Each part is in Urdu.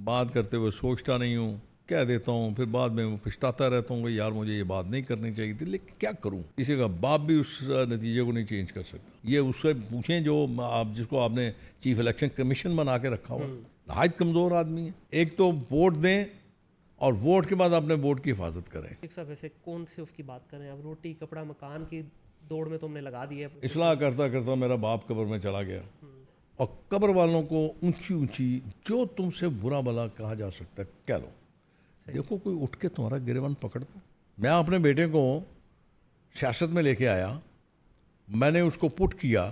بات کرتے ہوئے سوچتا نہیں ہوں, کہہ دیتا ہوں, پھر بعد میں پچھتاتا رہتا ہوں کہ یار مجھے یہ بات نہیں کرنی چاہیے تھی, لیکن کیا کروں, کسی کا باپ بھی اس نتیجے کو نہیں چینج کر سکتا. یہ اس سے پوچھیں جو آپ جس کو آپ نے چیف الیکشن کمیشن بنا کے رکھا ہوا, نہایت کمزور آدمی ہے. ایک تو ووٹ دیں اور ووٹ کے بعد اپنے ووٹ کی حفاظت کریں. ایک صاحب ویسے کون سے اس کی بات کریں, اب روٹی کپڑا مکان کی دوڑ میں تم نے لگا دی ہے. اصلاح کرتا کرتا میرا باپ قبر میں چلا گیا, اور قبر والوں کو اونچی اونچی جو تم سے برا بلا کہا جا سکتا ہے کہہ لو. دیکھو کوئی اٹھ کے تمہارا گریبان پکڑتا. میں اپنے بیٹے کو سیاست میں لے کے آیا, میں نے اس کو پٹ کیا,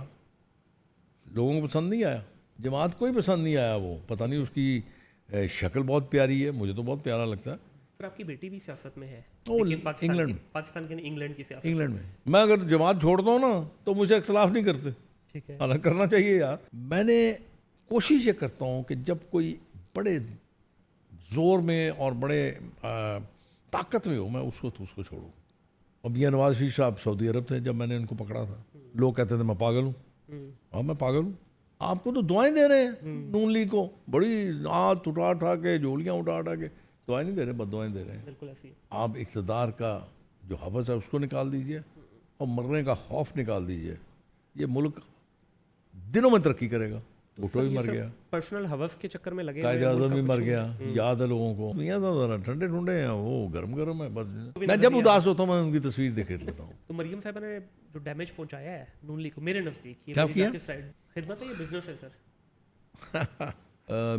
لوگوں کو پسند نہیں آیا, جماعت کوئی پسند نہیں آیا. وہ پتہ نہیں اس کی شکل بہت پیاری ہے, مجھے تو بہت پیارا لگتا ہے. سر آپ کی بیٹی بھی سیاست میں ہے, انگلینڈ پاکستان کے انگلینڈ کی سیاست. انگلینڈ میں اگر جماعت چھوڑتا ہوں نا تو مجھے اختلاف نہیں کرتے. ٹھیک ہے, حالانکہ کرنا چاہیے یار. میں نے کوشش یہ کرتا ہوں کہ جب کوئی بڑے زور میں اور بڑے طاقت میں ہو, میں اس کو چھوڑوں. اب یہ نواز شریف صاحب سعودی عرب تھے جب میں نے ان کو پکڑا تھا, لوگ کہتے تھے میں پاگل ہوں. ہاں میں پاگل ہوں. آپ کو تو دعائیں دے رہے ہیں نون لیگ کو, بڑی ہاتھ اٹھا کے جوڑیاں اٹھا کے دعائیں نہیں دے رہے, بد دعائیں دے رہے ہیں. بالکل ایسی. آپ اقتدار کا جو حوث ہے اس کو نکال دیجئے اور مرنے کا خوف نکال دیجئے. یہ ملک دنوں میں ترقی کرے گا. بھٹو بھی مر گیا, پرسنل حوث کے چکر میں لگے, قائد اعظم بھی مر گیا. یاد ہے لوگوں کو, میاں ذرا ٹھنڈے ٹھنڈے ہیں, وہ گرم ہے. بس میں جب اداس ہوتا ہوں میں ان کی تصویر دیکھ لیتا ہوں. تو مریم صاحبہ نے جو ڈیمیج پہنچایا ہے نون لیگ کو, میرے نزدیک کیا کیا خدمت ہے یا بزنس ہے سر؟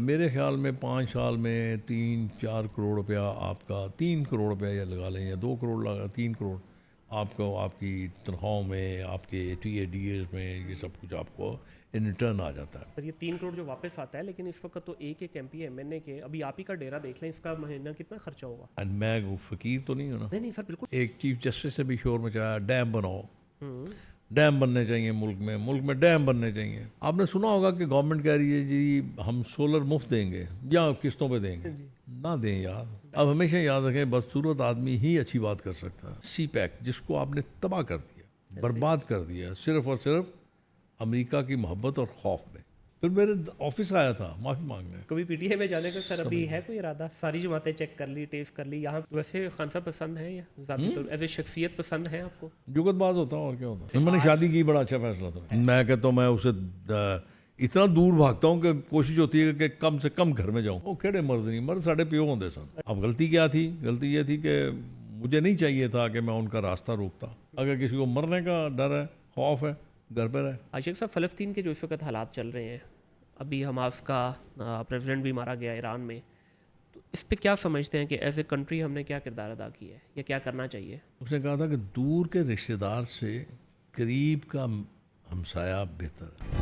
میرے خیال میں 5 سال میں 3-4 کروڑ روپیہ آپ کا, 3 کروڑ روپیہ یا لگا لیں یا 2 کروڑ لگا, 3 کروڑ آپ کو آپ کی تنخواہوں میں, آپ کے ٹی اے ڈی ایز میں, یہ سب کچھ آپ کو ان ریٹرن آ جاتا ہے. سر یہ 3 کروڑ جو واپس آتا ہے, لیکن اس وقت تو ایک ایم پی ایم این اے کے, ابھی آپ ہی کا ڈیرا دیکھ لیں, اس کا مہینہ کتنا خرچہ ہوگا. اینڈ میں فقیر تو نہیں ہوں نا. نہیں سر بالکل. ایک چیف جسٹس سے بھی شور مچایا, ڈیم بناؤ, ڈیم بننے چاہیے ملک میں ڈیم بننے چاہیے. آپ نے سنا ہوگا کہ گورنمنٹ کہہ رہی ہے جی ہم سولر مفت دیں گے یا قسطوں پہ دیں گے. نہ دیں یار. اب ہمیشہ یاد رکھیں بدصورت آدمی ہی اچھی بات کر سکتا ہے. سی پیک جس کو آپ نے تباہ کر دیا, برباد کر دیا, صرف اور صرف امریکہ کی محبت اور خوف میں. پھر میرے آفس آیا تھا معافی مانگنے. کبھی پی ٹی اے میں جانے کا سر ابھی ہے کوئی ارادہ؟ ساری جماعتیں چیک کر لی, ٹیسٹ کر لی. یہاں ویسے خان صاحب پسند ہے یا ذاتی طور ایز اے شخصیت پسند ہے آپ کو؟ جگت باز ہوتا ہوں اور کیا ہوتا ہے. میں نے شادی کی, بڑا اچھا فیصلہ تھا. میں کہتا ہوں میں اسے اتنا دور بھاگتا ہوں کہ کوشش ہوتی ہے کہ کم سے کم گھر میں جاؤں. وہ کہڑے مرد نہیں, مرد ساڑھے پیو ہوندے سن. اب غلطی کیا تھی؟ غلطی یہ تھی کہ مجھے نہیں چاہیے تھا کہ میں ان کا راستہ روکتا. اگر کسی کو مرنے کا ڈر ہے, خوف ہے, گھر پہ رہے. عاشق صاحب فلسطین کے جو اس وقت حالات چل رہے ہیں, ابھی حماس کا پریزیڈنٹ بھی مارا گیا ایران میں, تو اس پہ کیا سمجھتے ہیں کہ ایز اے کنٹری ہم نے کیا کردار ادا کیا ہے یا کیا کرنا چاہیے؟ اس نے کہا تھا کہ دور کے رشتہ دار سے قریب کا ہمسایہ بہتر ہے.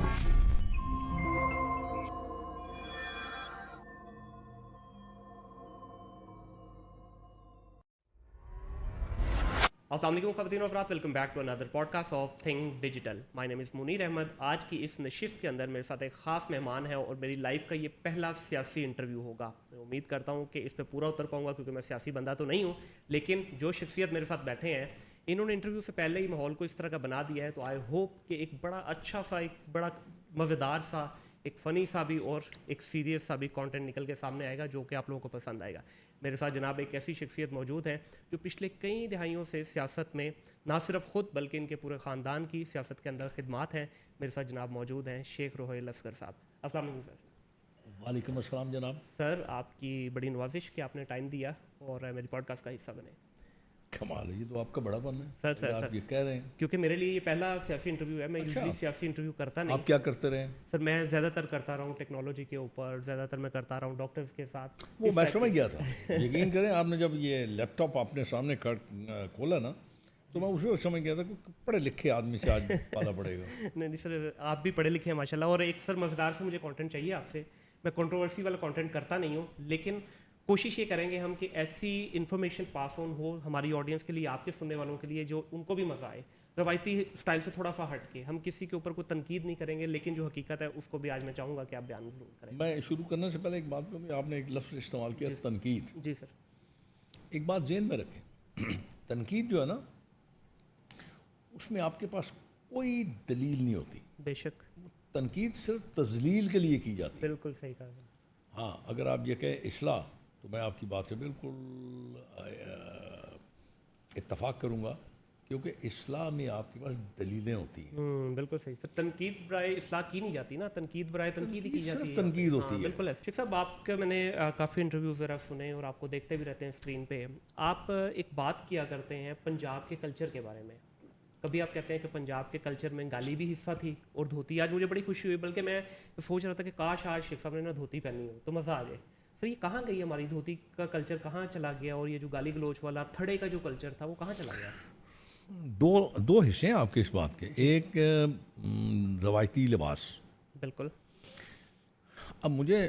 السلام علیکم خواتین و حضرات, ویلکم بیک ٹو اندر podcast of think digital. My name is Munir Ahmed. آج کی اس نشست کے اندر میرے ساتھ ایک خاص مہمان ہے اور میری لائف کا یہ پہلا سیاسی انٹرویو ہوگا. میں امید کرتا ہوں کہ اس پہ پورا اتر پاؤں گا کیونکہ میں سیاسی بندہ تو نہیں ہوں, لیکن جو شخصیت میرے ساتھ بیٹھے ہیں انہوں نے انٹرویو سے پہلے ہی ماحول کو اس طرح کا بنا دیا ہے, تو آئی ہوپ کہ ایک بڑا اچھا سا, ایک بڑا مزیدار سا, ایک فنی سا بھی اور ایک سیریس سا بھی کانٹینٹ نکل کے سامنے آئے گا جو کہ آپ لوگوں کو پسند آئے گا. میرے ساتھ جناب ایک ایسی شخصیت موجود ہے جو پچھلے کئی دہائیوں سے سیاست میں نہ صرف خود بلکہ ان کے پورے خاندان کی سیاست کے اندر خدمات ہیں. میرے ساتھ جناب موجود ہیں شیخ روحیل اصغر صاحب. السلام علیکم سر. وعلیکم السلام جناب. سر آپ کی بڑی نوازش کہ آپ نے ٹائم دیا اور میری پوڈ کاسٹ کا حصہ بنے. کمال ہے, یہ تو آپ کا بڑا پن ہے. سر آپ یہ کہہ رہے ہیں کیونکہ میرے لیے یہ پہلا سیاسی انٹرویو ہے. میں یوزلی سیاسی انٹرویو کرتا نہیں. آپ کیا کرتے رہے ہیں سر؟ میں زیادہ تر کرتا رہا ہوں ٹیکنالوجی کے اوپر, زیادہ تر میں کرتا رہا ہوں ڈاکٹرز کے ساتھ. وہ میں سمجھ گیا تھا. یقین کریں آپ نے جب یہ لیپ ٹاپ اپنے سامنے کھولا نا تو میں اسی وقت سمجھ گیا تھا کہ پڑھے لکھے آدمی سے آج پالا پڑے گا. نہیں سر, آپ بھی پڑھے لکھے ہیں ماشاء اللہ. اور ایک سر مزیدار سے مجھے کانٹینٹ چاہیے آپ سے. میں کنٹروورسی والا کانٹینٹ کرتا نہیں ہوں, لیکن کوشش یہ کریں گے ہم کہ ایسی انفارمیشن پاس آن ہو ہماری آڈینس کے لیے, آپ کے سننے والوں کے لیے, جو ان کو بھی مزہ آئے. روایتی اسٹائل سے تھوڑا سا ہٹ کے, ہم کسی کے اوپر کوئی تنقید نہیں کریں گے, لیکن جو حقیقت ہے اس کو بھی آج میں چاہوں گا کہ آپ بیان ضرور کریں. میں شروع کرنے سے پہلے ایک بات کو, آپ نے ایک لفظ استعمال کیا, تنقید. جی سر. ایک بات ذہن میں رکھیں, تنقید جو ہے نا اس میں آپ کے پاس کوئی دلیل نہیں ہوتی. بے شک. تنقید صرف تذلیل کے لیے کی جاتی ہے. بالکل صحیح کہا. ہاں اگر آپ یہ کہیں اصلاح تو میں آپ کی بات سے بالکل اتفاق کروں گا، کیونکہ اصلاح میں آپ کے پاس دلیلیں ہوتی ہیں. بالکل صحیح سر. تنقید برائے اصلاح کی نہیں جاتی نا, تنقید برائے تنقید ہی کی جاتی صرف ہے. تنقید ہوتی ہے. بالکل ایسے. شیخ صاحب آپ کے میں نے کافی انٹرویوز وغیرہ سنے اور آپ کو دیکھتے بھی رہتے ہیں اسکرین پہ. آپ ایک بات کیا کرتے ہیں پنجاب کے کلچر کے بارے میں. کبھی آپ کہتے ہیں کہ پنجاب کے کلچر میں گالی بھی حصہ تھی اور دھوتی. آج مجھے بڑی خوشی ہوئی, بلکہ میں سوچ رہا تھا کہ کاش آج شیخ صاحب نے نا دھوتی پہنی ہو تو مزہ آ جائے. سر یہ کہاں گئی ہماری دھوتی کا کلچر, کہاں چلا گیا, اور یہ جو گالی گلوچ والا تھڑے کا جو کلچر تھا وہ کہاں چلا گیا؟ دو حصے ہیں آپ کے اس بات کے. ایک روایتی لباس. بالکل. اب مجھے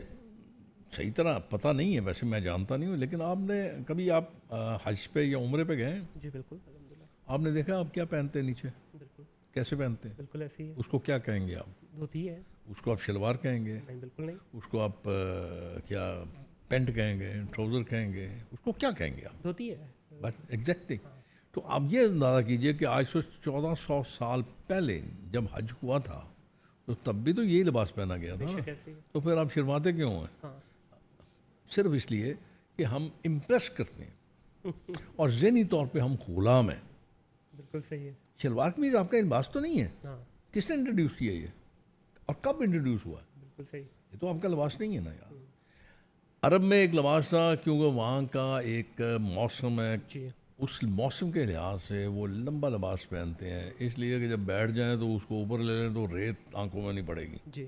صحیح طرح پتہ نہیں ہے, ویسے میں جانتا نہیں ہوں, لیکن آپ نے کبھی آپ حج پہ یا عمرے پہ گئے ہیں؟ جی بالکل الحمدللہ. آپ نے دیکھا آپ کیا پہنتے ہیں نیچے؟ بالکل کیسے پہنتے ہیں؟ بالکل ایسی ہے. اس کو کیا کہیں گے آپ؟ دھوتی ہے. اس کو آپ شلوار کہیں گے؟ نہیں بالکل نہیں. اس کو آپ کیا پینٹ کہیں گے, ٹراؤزر کہیں گے, اس کو کیا کہیں گے آپ؟ دھوتی ہے. بس ایگزیکٹلی. تو آپ یہ اندازہ کیجئے کہ آج سے 1400 سال پہلے جب حج ہوا تھا تو تب بھی تو یہی لباس پہنا گیا تھا نا. کیسی ہے. تو پھر آپ شرماتے کیوں ہیں؟ ہاں صرف اس لیے کہ ہم امپریس کرتے ہیں اور ذہنی طور پہ ہم غلام ہیں. بالکل صحیح ہے. شلوار قمیض آپ کا لباس تو نہیں ہے. ہاں کس نے انٹروڈیوس کیا یہ, اور کب انٹروڈیوس ہوا؟ بالکل صحیح. یہ تو آپ کا لباس نہیں ہے نا یار. عرب میں ایک لباس تھا کیونکہ وہاں کا ایک موسم ہے, جی اس موسم کے لحاظ سے وہ لمبا لباس پہنتے ہیں, اس لیے کہ جب بیٹھ جائیں تو اس کو اوپر لے لیں تو ریت آنکھوں میں نہیں پڑے گی. جی.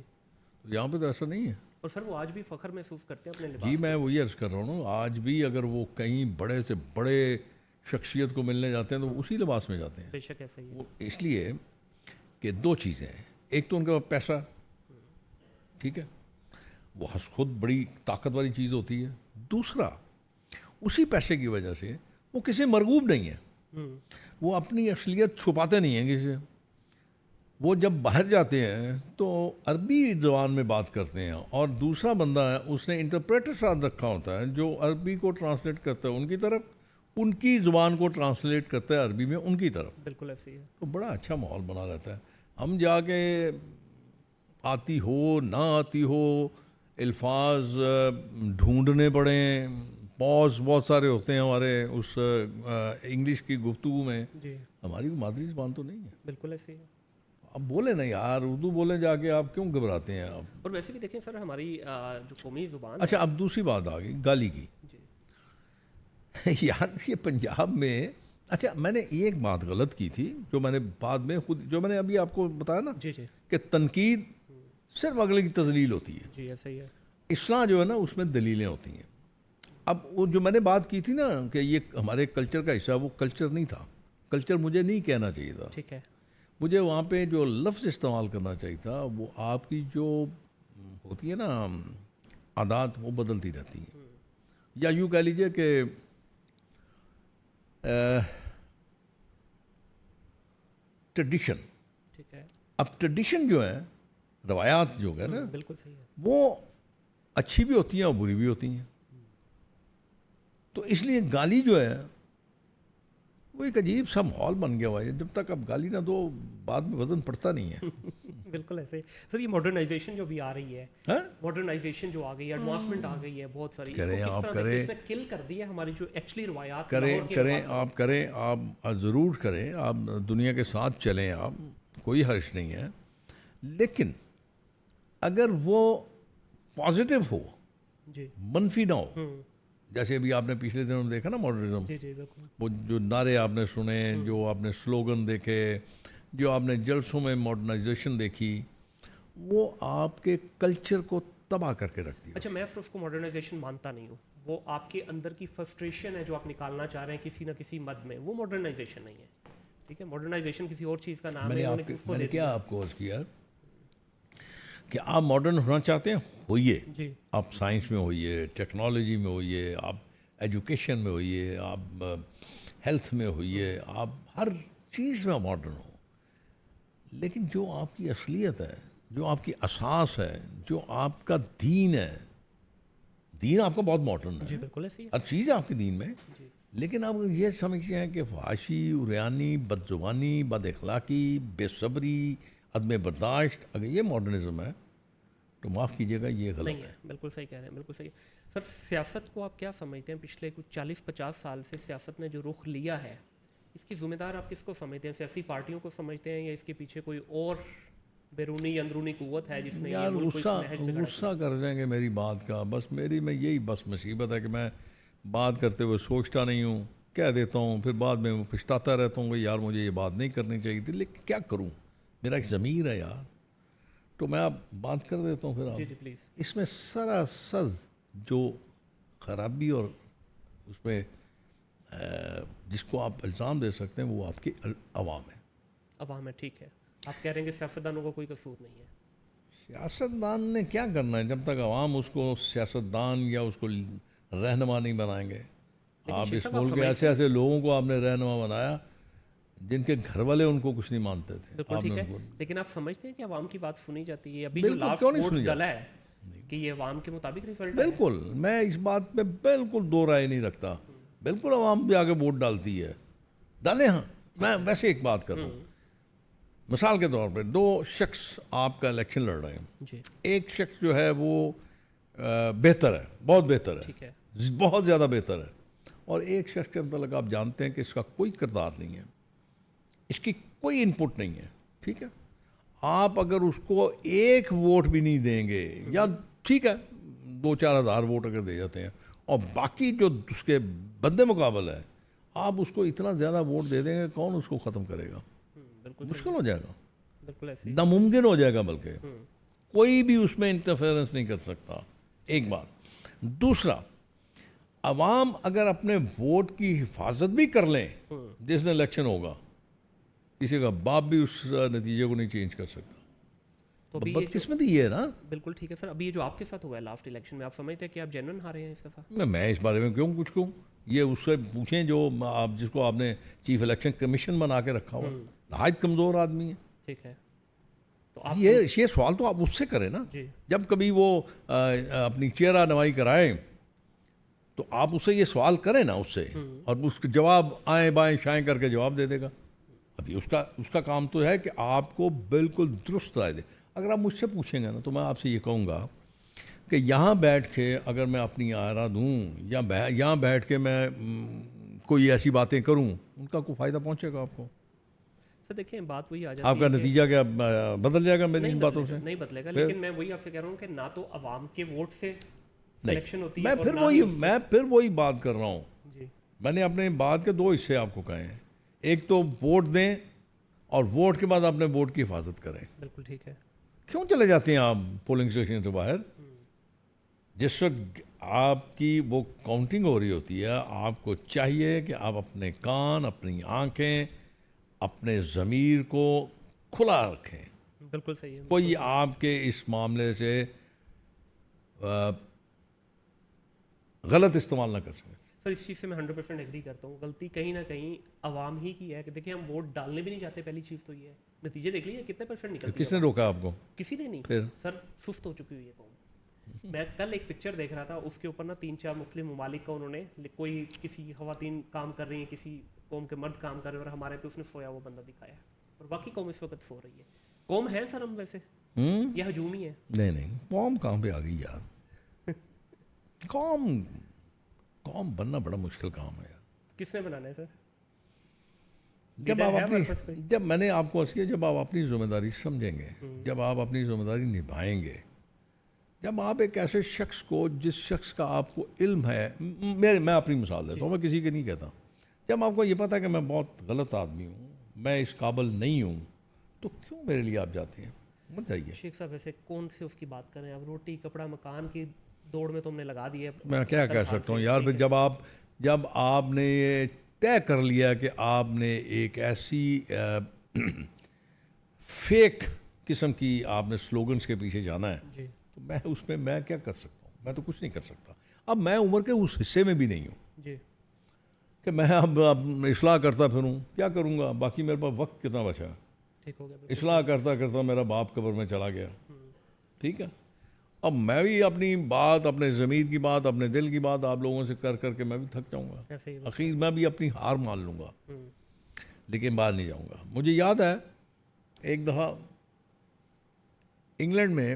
یہاں پہ تو ایسا نہیں ہے. اور سر وہ آج بھی فخر محسوس کرتے ہیں اپنے لباس جی پہ. میں وہی عرض کر رہا ہوں, آج بھی اگر وہ کہیں بڑے سے بڑے شخصیت کو ملنے جاتے ہیں تو اسی لباس میں جاتے ہیں. بے شک ایسا ہی ہے. وہ اس لیے کہ دو چیزیں ہیں, ایک تو ان کے پاس پیسہ, ٹھیک ہے, وہ خود بڑی طاقت والی چیز ہوتی ہے. دوسرا اسی پیسے کی وجہ سے وہ کسی مرغوب نہیں ہے, وہ اپنی اصلیت چھپاتے نہیں ہیں کسی سے. وہ جب باہر جاتے ہیں تو عربی زبان میں بات کرتے ہیں, اور دوسرا بندہ ہے اس نے انٹرپریٹر ساتھ رکھا ہوتا ہے جو عربی کو ٹرانسلیٹ کرتا ہے ان کی طرف, ان کی زبان کو ٹرانسلیٹ کرتا ہے عربی میں ان کی طرف. بالکل ایسے ہی ہے. تو بڑا اچھا ماحول بنا رہتا ہے. ہم جا کے آتی ہو نہ آتی ہو الفاظ ڈھونڈنے پڑیں, پاز بہت سارے ہوتے ہیں ہمارے اس انگلش کی گفتگو میں. جی ہماری مادری زبان تو نہیں ہے. بالکل ایسے ہی ہے. اب بولیں نا یار, اردو بولیں جا کے, آپ کیوں گھبراتے ہیں آپ؟ اور ویسے بھی دیکھیں سر ہماری جو قومی زبان اچھا اب دوسری بات آ گئی گالی کی. جی یار یہ پنجاب میں, اچھا میں نے ایک بات غلط کی تھی جو میں نے بعد میں خود, جو میں نے ابھی آپ کو بتایا نا جی جی کہ تنقید صرف اگلے کی تذلیل ہوتی ہے, جی ایسا ہی ہے. اصلاح جو ہے نا اس میں دلیلیں ہوتی ہیں. اب وہ جو میں نے بات کی تھی نا کہ یہ ہمارے کلچر کا حصہ, وہ کلچر نہیں تھا. کلچر مجھے نہیں کہنا چاہیے تھا. ٹھیک ہے. مجھے وہاں پہ جو لفظ استعمال کرنا چاہیے تھا وہ آپ کی جو ہوتی ہے نا عادات وہ بدلتی رہتی ہیں. یا یوں کہہ لیجئے کہ ٹریڈیشن. ٹھیک ہے. اب ٹریڈیشن جو ہے, روایات جو ہے نا, بالکل صحیح ہے. وہ اچھی بھی ہوتی ہیں اور بری بھی ہوتی ہیں. تو اس لیے گالی جو ہے وہ ایک عجیب سا ماحول بن گیا ہوا ہے. جب تک اب گالی نہ دو بعد میں وزن پڑتا نہیں ہے. بالکل ایسے. سر یہ ماڈرنائزیشن جو بھی آ رہی ہے, ہاں ماڈرنائزیشن جو آ گئی ہے, ایڈوانسمنٹ آ گئی ہے بہت ساری, کریں آپ, اس کریں نے کل کر دی ہے ہماری جو ایکچولی روایات کریں آپ, کریں آپ, ضرور کریں آپ, دنیا کے ساتھ چلیں آپ, کوئی حرج نہیں ہے. لیکن اگر وہ پازیٹیو ہو, جی منفی نہ ہو, جیسے ابھی آپ نے پچھلے دنوں میں دیکھا نا ماڈرنزم, جی جی بالکل. وہ جو نعرے آپ نے سنے, جو آپ نے سلوگن دیکھے, جو آپ نے جلسوں میں ماڈرنائزیشن دیکھی, وہ آپ کے کلچر کو تباہ کر کے رکھ دیا. اچھا میں اس کو ماڈرنائزیشن مانتا نہیں ہوں. وہ آپ کے اندر کی فرسٹریشن ہے جو آپ نکالنا چاہ رہے ہیں کسی نہ کسی مد میں, وہ ماڈرنائزیشن نہیں ہے. ٹھیک ہے, ماڈرنائزیشن کسی اور چیز کا نام ہے. میں نے کیا آپ کو عرض کیا کہ آپ ماڈرن ہونا چاہتے ہیں, ہوئیے. جی آپ سائنس میں ہوئیے, ٹیکنالوجی میں ہوئیے, آپ ایجوکیشن میں ہوئیے, آپ ہیلتھ میں ہوئیے, آپ ہر چیز میں ماڈرن ہو. لیکن جو آپ کی اصلیت ہے, جو آپ کی اساس ہے, جو آپ کا دین ہے, دین آپ کا بہت ماڈرن ہے. جی بالکل ایسی ہے. ہر چیز ہے آپ کے دین میں. جی لیکن آپ یہ سمجھتے ہیں کہ فحاشی, عریانی, بد زبانی, بد اخلاقی, بے صبری, عدم برداشت, اگر یہ ماڈرنزم ہے تو معاف کیجیے گا یہ غلط نہیں ہے. ہے. بالکل صحیح کہہ رہے ہیں, بالکل صحیح. سر سیاست کو آپ کیا سمجھتے ہیں, پچھلے کچھ 40-50 سال سے سیاست نے جو رخ لیا ہے, اس کی ذمہ دار آپ کس کو سمجھتے ہیں؟ سیاسی پارٹیوں کو سمجھتے ہیں یا اس کے پیچھے کوئی اور بیرونی اندرونی قوت ہے جس نے یہ یار ملک کو اس نہج پہ کھڑا کیا؟ غصہ کر جائیں گے میری بات کا, بس میری میں یہی بس مصیبت ہے کہ میں بات کرتے ہوئے سوچتا نہیں ہوں, کہہ دیتا ہوں, پھر بعد میں پچھتاتا رہتا ہوں کہ یار مجھے یہ بات نہیں کرنی چاہیے تھی, لیکن کیا کروں, میرا ایک ضمیر ہے یار. تو میں اب بات کر دیتا ہوں پھر جی آپ. جی پلیز. اس میں سراسر جو خرابی اور اس میں جس کو آپ الزام دے سکتے ہیں وہ آپ کی عوام ہے. عوام ہے, ٹھیک ہے. آپ کہہ رہے ہیں کہ سیاستدانوں کا کوئی قصور نہیں ہے. سیاستدان نے کیا کرنا ہے جب تک عوام اس کو سیاستدان یا اس کو رہنما نہیں بنائیں گے. آپ شیخ اس صاحب، آپ ملک کے ایسے ایسے لوگوں کو آپ نے رہنما بنایا جن کے گھر والے ان کو کچھ نہیں مانتے تھے. بالکل آپ ٹھیک نے ہے, ان کو لیکن آپ سمجھتے ہیں کہ عوام کی بات سنی جاتی ہے؟ ابھی جو بالکل لاسٹ کیوں نہیں ووٹ سنی ڈلا ہے کہ یہ عوام کے مطابق ریزلٹ ہے. بالکل میں اس بات پہ بالکل دو رائے نہیں رکھتا. بالکل عوام بھی آگے ووٹ ڈالتی ہے, ڈالے. ہاں میں ویسے ایک بات کر رہا ہوں, مثال کے طور پہ دو شخص آپ کا الیکشن لڑ رہے ہیں. جی ایک شخص جو ہے وہ بہتر ہے, بہت بہتر ہے, ٹھیک ہے. بہت زیادہ بہتر ہے, اور ایک شخص کے متعلق آپ جانتے ہیں کہ اس کا کوئی کردار نہیں ہے, اس کی کوئی انپٹ نہیں ہے. ٹھیک ہے, آپ اگر اس کو ایک ووٹ بھی نہیں دیں گے, یا ٹھیک ہے 2-4 ہزار ووٹ اگر دے جاتے ہیں, اور باقی جو اس کے بندے مقابل ہے آپ اس کو اتنا زیادہ ووٹ دے دیں گے, کون اس کو ختم کرے گا؟ بالکل مشکل ہو جائے گا, بالکل ایسے. ناممکن ہو جائے گا, بلکہ کوئی بھی اس میں انٹرفیئرنس نہیں کر سکتا. ایک بات. دوسرا, عوام اگر اپنے ووٹ کی حفاظت بھی کر لیں جس دن الیکشن ہوگا, کسی کا باپ بھی اس نتیجے کو نہیں چینج کر سکتا. تو ابھی بدقسمتی یہ ہے نا. بالکل ٹھیک ہے سر. ابھی یہ جو آپ کے ساتھ ہوا ہے لاسٹ الیکشن میں, آپ سمجھتے ہیں کہ آپ جینوئن ہارے ہیں اس دفعہ؟ میں اس بارے میں کیوں کچھ کہوں, یہ اس سے پوچھیں جو آپ جس کو آپ نے چیف الیکشن کمیشن بنا کے رکھا ہوا, نہایت کمزور آدمی ہے. ٹھیک ہے, تو آپ یہ سوال تو آپ اس سے کریں نا. جی جب کبھی وہ اپنی چہرہ نمائی کرائیں تو آپ اسے یہ سوال کریں نا اس سے, اور اس کے جواب آئیں بائیں شائیں کر کے جواب دے دے گا. ابھی اس کا کام تو ہے کہ آپ کو بالکل درست رائے دے. اگر آپ مجھ سے پوچھیں گے نا تو میں آپ سے یہ کہوں گا کہ یہاں بیٹھ کے اگر میں اپنی آرا دوں یا یہاں بیٹھ کے میں کوئی ایسی باتیں کروں, ان کا کوئی فائدہ پہنچے گا آپ کو؟ سر دیکھیں بات وہی آ جاتی ہے, آپ کا نتیجہ کیا بدل جائے گا میری ان باتوں سے؟ نہیں بدلے گا, لیکن میں وہی آپ سے کہہ رہا ہوں کہ نہ تو عوام کے ووٹ سے سلیکشن ہوتی ہے, میں پھر وہی بات کر رہا ہوں. جی میں نے اپنے بات کے 2 حصے آپ کو کہے ہیں. ایک تو ووٹ دیں, اور ووٹ کے بعد اپنے ووٹ کی حفاظت کریں. بالکل ٹھیک ہے. کیوں چلے جاتے ہیں آپ پولنگ اسٹیشن سے باہر جس وقت آپ کی وہ کاؤنٹنگ ہو رہی ہوتی ہے؟ آپ کو چاہیے کہ آپ اپنے کان, اپنی آنکھیں, اپنے ضمیر کو کھلا رکھیں. بالکل صحیح ہے. کوئی آپ کے اس معاملے سے غلط استعمال نہ کر سکے. سر اس چیز سے میں 100% ایگری کرتا ہوں. غلطی کہیں نہ کہیں عوام ہی کی ہے کہ دیکھیں ہم ووٹ ڈالنے بھی نہیں چاہتے. پہلی چیز تو یہ ہے, نتیجے دیکھ لیجیے کتنے % نکلتے ہیں. کس نے روکا آپ کو؟ کسی نے نہیں. پھر سر سست ہو چکی ہوئی ہے قوم. میں کل ایک پکچر دیکھ رہا تھا, اس کے اوپر نا 3-4 مختلف ممالک کا انہوں نے, کوئی کسی کی خواتین کام کر رہی ہیں, کسی قوم کے مرد کام کر رہے ہیں, اور ہمارے پہ اس نے سویا وہ بندہ دکھایا, اور باقی قوم اس وقت سو رہی ہے. قوم ہے سر ہم ویسے, یہ ہجوم ہی ہے. نہیں, قوم کہاں پہ آ گئی یار. قوم بننا بڑا مشکل کام ہے یار. کس نے بنانا ہے سر؟ جب میں نے آپ کو جب آپ اپنی ذمہ داری سمجھیں گے, جب آپ اپنی ذمہ داری نبھائیں گے, جب آپ ایک ایسے شخص کو, جس شخص کا آپ کو علم ہے, میں اپنی مثال دیتا ہوں, میں کسی کے نہیں کہتا, جب آپ کو یہ پتا ہے کہ میں بہت غلط آدمی ہوں, میں اس قابل نہیں ہوں, تو کیوں میرے لیے آپ جاتے ہیں؟ مت جائیے. شیخ صاحب ویسے کون سے اس کی بات کریں آپ؟ روٹی کپڑا مکان کی دوڑ میں تم نے لگا دی ہے. میں کیا کہہ سکتا ہوں یار. پھر جب آپ نے یہ طے کر لیا کہ آپ نے ایک ایسی فیک قسم کی آپ نے سلوگنز کے پیچھے جانا ہے, تو میں اس میں میں کیا کر سکتا ہوں؟ میں تو کچھ نہیں کر سکتا. اب میں عمر کے اس حصے میں بھی نہیں ہوں کہ میں اب اصلاح کرتا پھروں. کیا کروں گا؟ باقی میرے پاس وقت کتنا بچا؟ اصلاح کرتا کرتا میرا باپ قبر میں چلا گیا. ٹھیک ہے, اب میں بھی اپنی بات, اپنے ضمیر کی بات, اپنے دل کی بات آپ لوگوں سے کر کر کے میں بھی تھک جاؤں گا. اخیر میں بھی اپنی ہار مان لوں گا, لیکن باہر نہیں جاؤں گا. مجھے یاد ہے ایک دفعہ انگلینڈ میں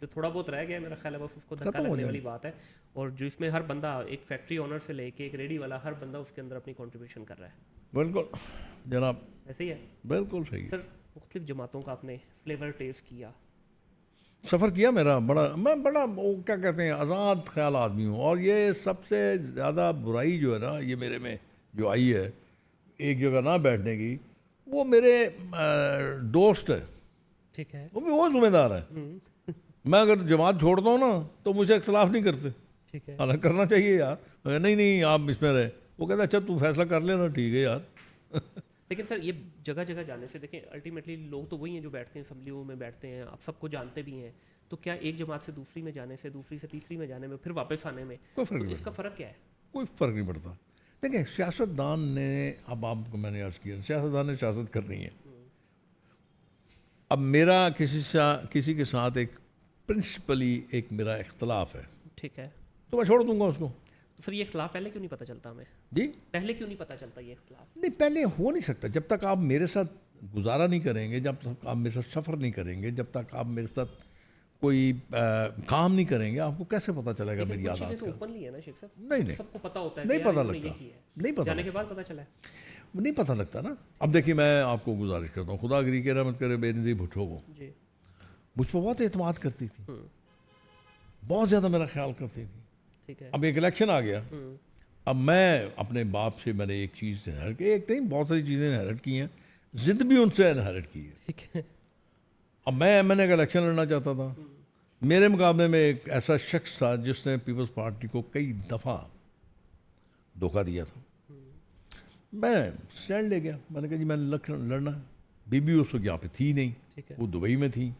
جو تھوڑا بہت رہ گیا میرا خیال ہے بس اس کو دھکا ختم ہو لگنے جائے والی بات ہے, اور جو اس میں ہر بندہ ایک فیکٹری اونر سے لے کے ایک ریڈی والا ہر بندہ اس کے اندر اپنی کنٹریبیوشن کر رہا ہے. بالکل جناب, ایسے ہی ہے بالکل صحیح. سر. مختلف جماعتوں کا آپ نے فلیور ٹیسٹ کیا, سفر کیا میرا بڑا, میں بڑا وہ کیا کہتے ہیں آزاد خیال آدمی ہوں, اور یہ سب سے زیادہ برائی جو ہے نا یہ میرے میں جو آئی ہے ایک جگہ نہ بیٹھنے کی, وہ میرے دوست ہے, ٹھیک ہے, وہ بھی وہ ذمہ دار ہے. میں اگر جماعت چھوڑتا ہوں نا تو مجھے اختلاف نہیں کرتے, ٹھیک ہے, حالانکہ کرنا چاہیے یار, نہیں نہیں آپ اس میں رہے, وہ کہتا ہے اچھا تو فیصلہ کر لینا, ٹھیک ہے یار. لیکن سر یہ جگہ جگہ جانے سے دیکھیں الٹیمیٹلی لوگ تو وہی ہیں جو بیٹھتے ہیں اسمبلیوں میں بیٹھتے ہیں, آپ سب کو جانتے بھی ہیں, تو کیا ایک جماعت سے دوسری میں جانے سے, دوسری سے تیسری میں جانے میں, پھر واپس آنے میں کوئی فرق تو نہیں اس کا فرق کیا ہے؟ کوئی فرق نہیں پڑتا. دیکھیں سیاست دان نے, اب آپ کو میں نے عرض کیا سیاست دان نے سیاست کرنی ہے. اب میرا کسی کے ساتھ ایک پرنسپلی ایک میرا اختلاف ہے, ٹھیک ہے, تو میں چھوڑ دوں گا اس کو. تو سر یہ اختلاف پہلے کیوں نہیں پتہ چلتا ہمیں؟ جی پہلے کیوں نہیں پتہ چلتا یہ اختلاف؟ نہیں, پہلے ہو نہیں سکتا جب تک آپ میرے ساتھ گزارا نہیں کریں گے, جب تک آپ میرے ساتھ سفر نہیں کریں گے, جب تک آپ میرے ساتھ کوئی کام نہیں کریں گے, آپ کو کیسے پتہ چلے گا میری چیزیں عادات تو کا؟ اوپنلی ہے نا شیخ صاحب, نہیں نہیں, سب کو پتہ ہوتا ہے نہیں کہ پتہ یار انہوں نے لگتا, یہ کیا ہے, نہیں پتہ جانے کے لگتا, بعد پتہ چلا ہے. نہیں پتہ لگتا نا. اب دیکھیے میں آپ کو گزارش کرتا ہوں, خدا گری کے رحمت کرے بے نظیر بھٹو کو, جی, مجھ پہ بہت اعتماد کرتی تھی, بہت زیادہ میرا خیال کرتی تھی. ٹھیک ہے, اب ایک الیکشن آ گیا, اب میں اپنے باپ سے میں نے ایک چیز انہیرٹ کی, ایک نہیں بہت ساری چیزیں انہیرٹ کی ہیں, ضد بھی ان سے انہیرٹ کی ہے. ٹھیک ہے, اب میں ایم این اے کا الیکشن لڑنا چاہتا تھا, میرے مقابلے میں ایک ایسا شخص تھا جس نے پیپلز پارٹی کو کئی دفعہ دھوکہ دیا تھا. میں اسٹینڈ لے گیا, میں نے کہا جی میں نے لڑنا ہے. بی بی اس وقت یہاں پہ تھی نہیں, ٹھیک ہے, وہ دبئی میں تھی.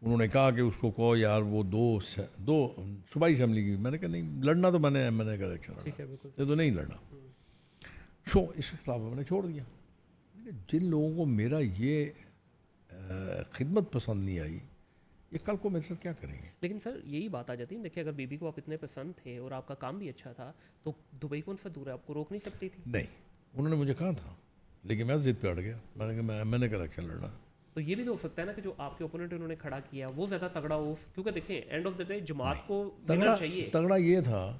انہوں نے کہا کہ اس کو کہو یار وہ دو صوبائی اسمبلی کی, میں نے کہا نہیں لڑنا تو میں نے ایم این اے کا الیکشن ٹھیک ہے, بالکل, لڑنا, تو نہیں لڑنا. سو اس خلاف میں نے چھوڑ دیا. جن لوگوں کو میرا یہ خدمت پسند نہیں آئی, یہ کل کو میرے ساتھ کیا کریں گے؟ لیکن سر یہی بات آ جاتی ہے, دیکھیں اگر بی بی کو آپ اتنے پسند تھے اور آپ کا کام بھی اچھا تھا تو دبئی کون سا دور ہے, آپ کو روک نہیں سکتی تھی؟ نہیں, انہوں نے مجھے کہا تھا, لیکن میں ضد پہ اڑ گیا, میں نے کہا میں ایم این اے کا الیکشن لڑنا. تو یہ بھی تو ہو سکتا ہے نا کہ جو آپ کے اوپوننٹ انہوں نے کھڑا کیا وہ زیادہ تگڑا ہو, کیونکہ دیکھیں اینڈ آف دا ڈے جماعت کو ونر چاہیے. تگڑا یہ تھا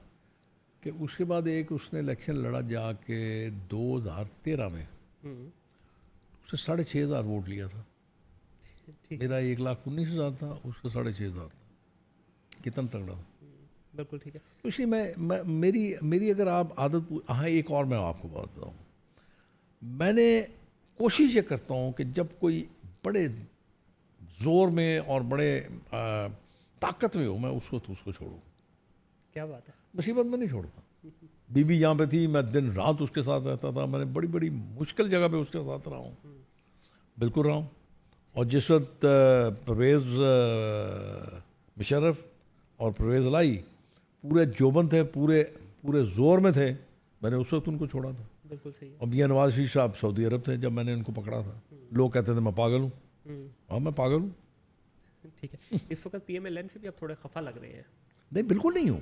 کہ اس کے بعد ایک اس نے الیکشن لڑا جا کے 2013 میں, اس نے 6,500 ووٹ لیا تھا. میرا 1,19,000 تھا, اس کا 6,500 تھا. کتنا تگڑا تھا. بالکل ٹھیک ہے. تو اسی میں میری اگر آپ عادت, ہاں ایک اور میں آپ کو بات بتاؤں, میں نے کوشش یہ کرتا ہوں کہ جب کوئی بڑے زور میں اور بڑے طاقت میں ہو, میں اس کو چھوڑوں. کیا بات ہے, مصیبت میں نہیں چھوڑتا. بی بی یہاں پہ تھی, میں دن رات اس کے ساتھ رہتا تھا, میں نے بڑی بڑی مشکل جگہ پہ اس کے ساتھ رہا ہوں, بالکل رہا ہوں. اور جس وقت پرویز مشرف اور پرویز لائی پورے جوبن تھے, پورے زور میں تھے, میں نے اس وقت ان کو چھوڑا تھا. بالکل صحیح ہے. اور میاں نواز شریف صاحب سعودی عرب تھے جب میں نے ان کو پکڑا تھا. لوگ کہتے تھے میں پاگل ہوں, ہاں میں پاگل ہوں. ٹھیک ہے, اس وقت پی ایم ایل این سے بھی آپ تھوڑے خفا لگ رہے ہیں. نہیں بالکل نہیں ہوں.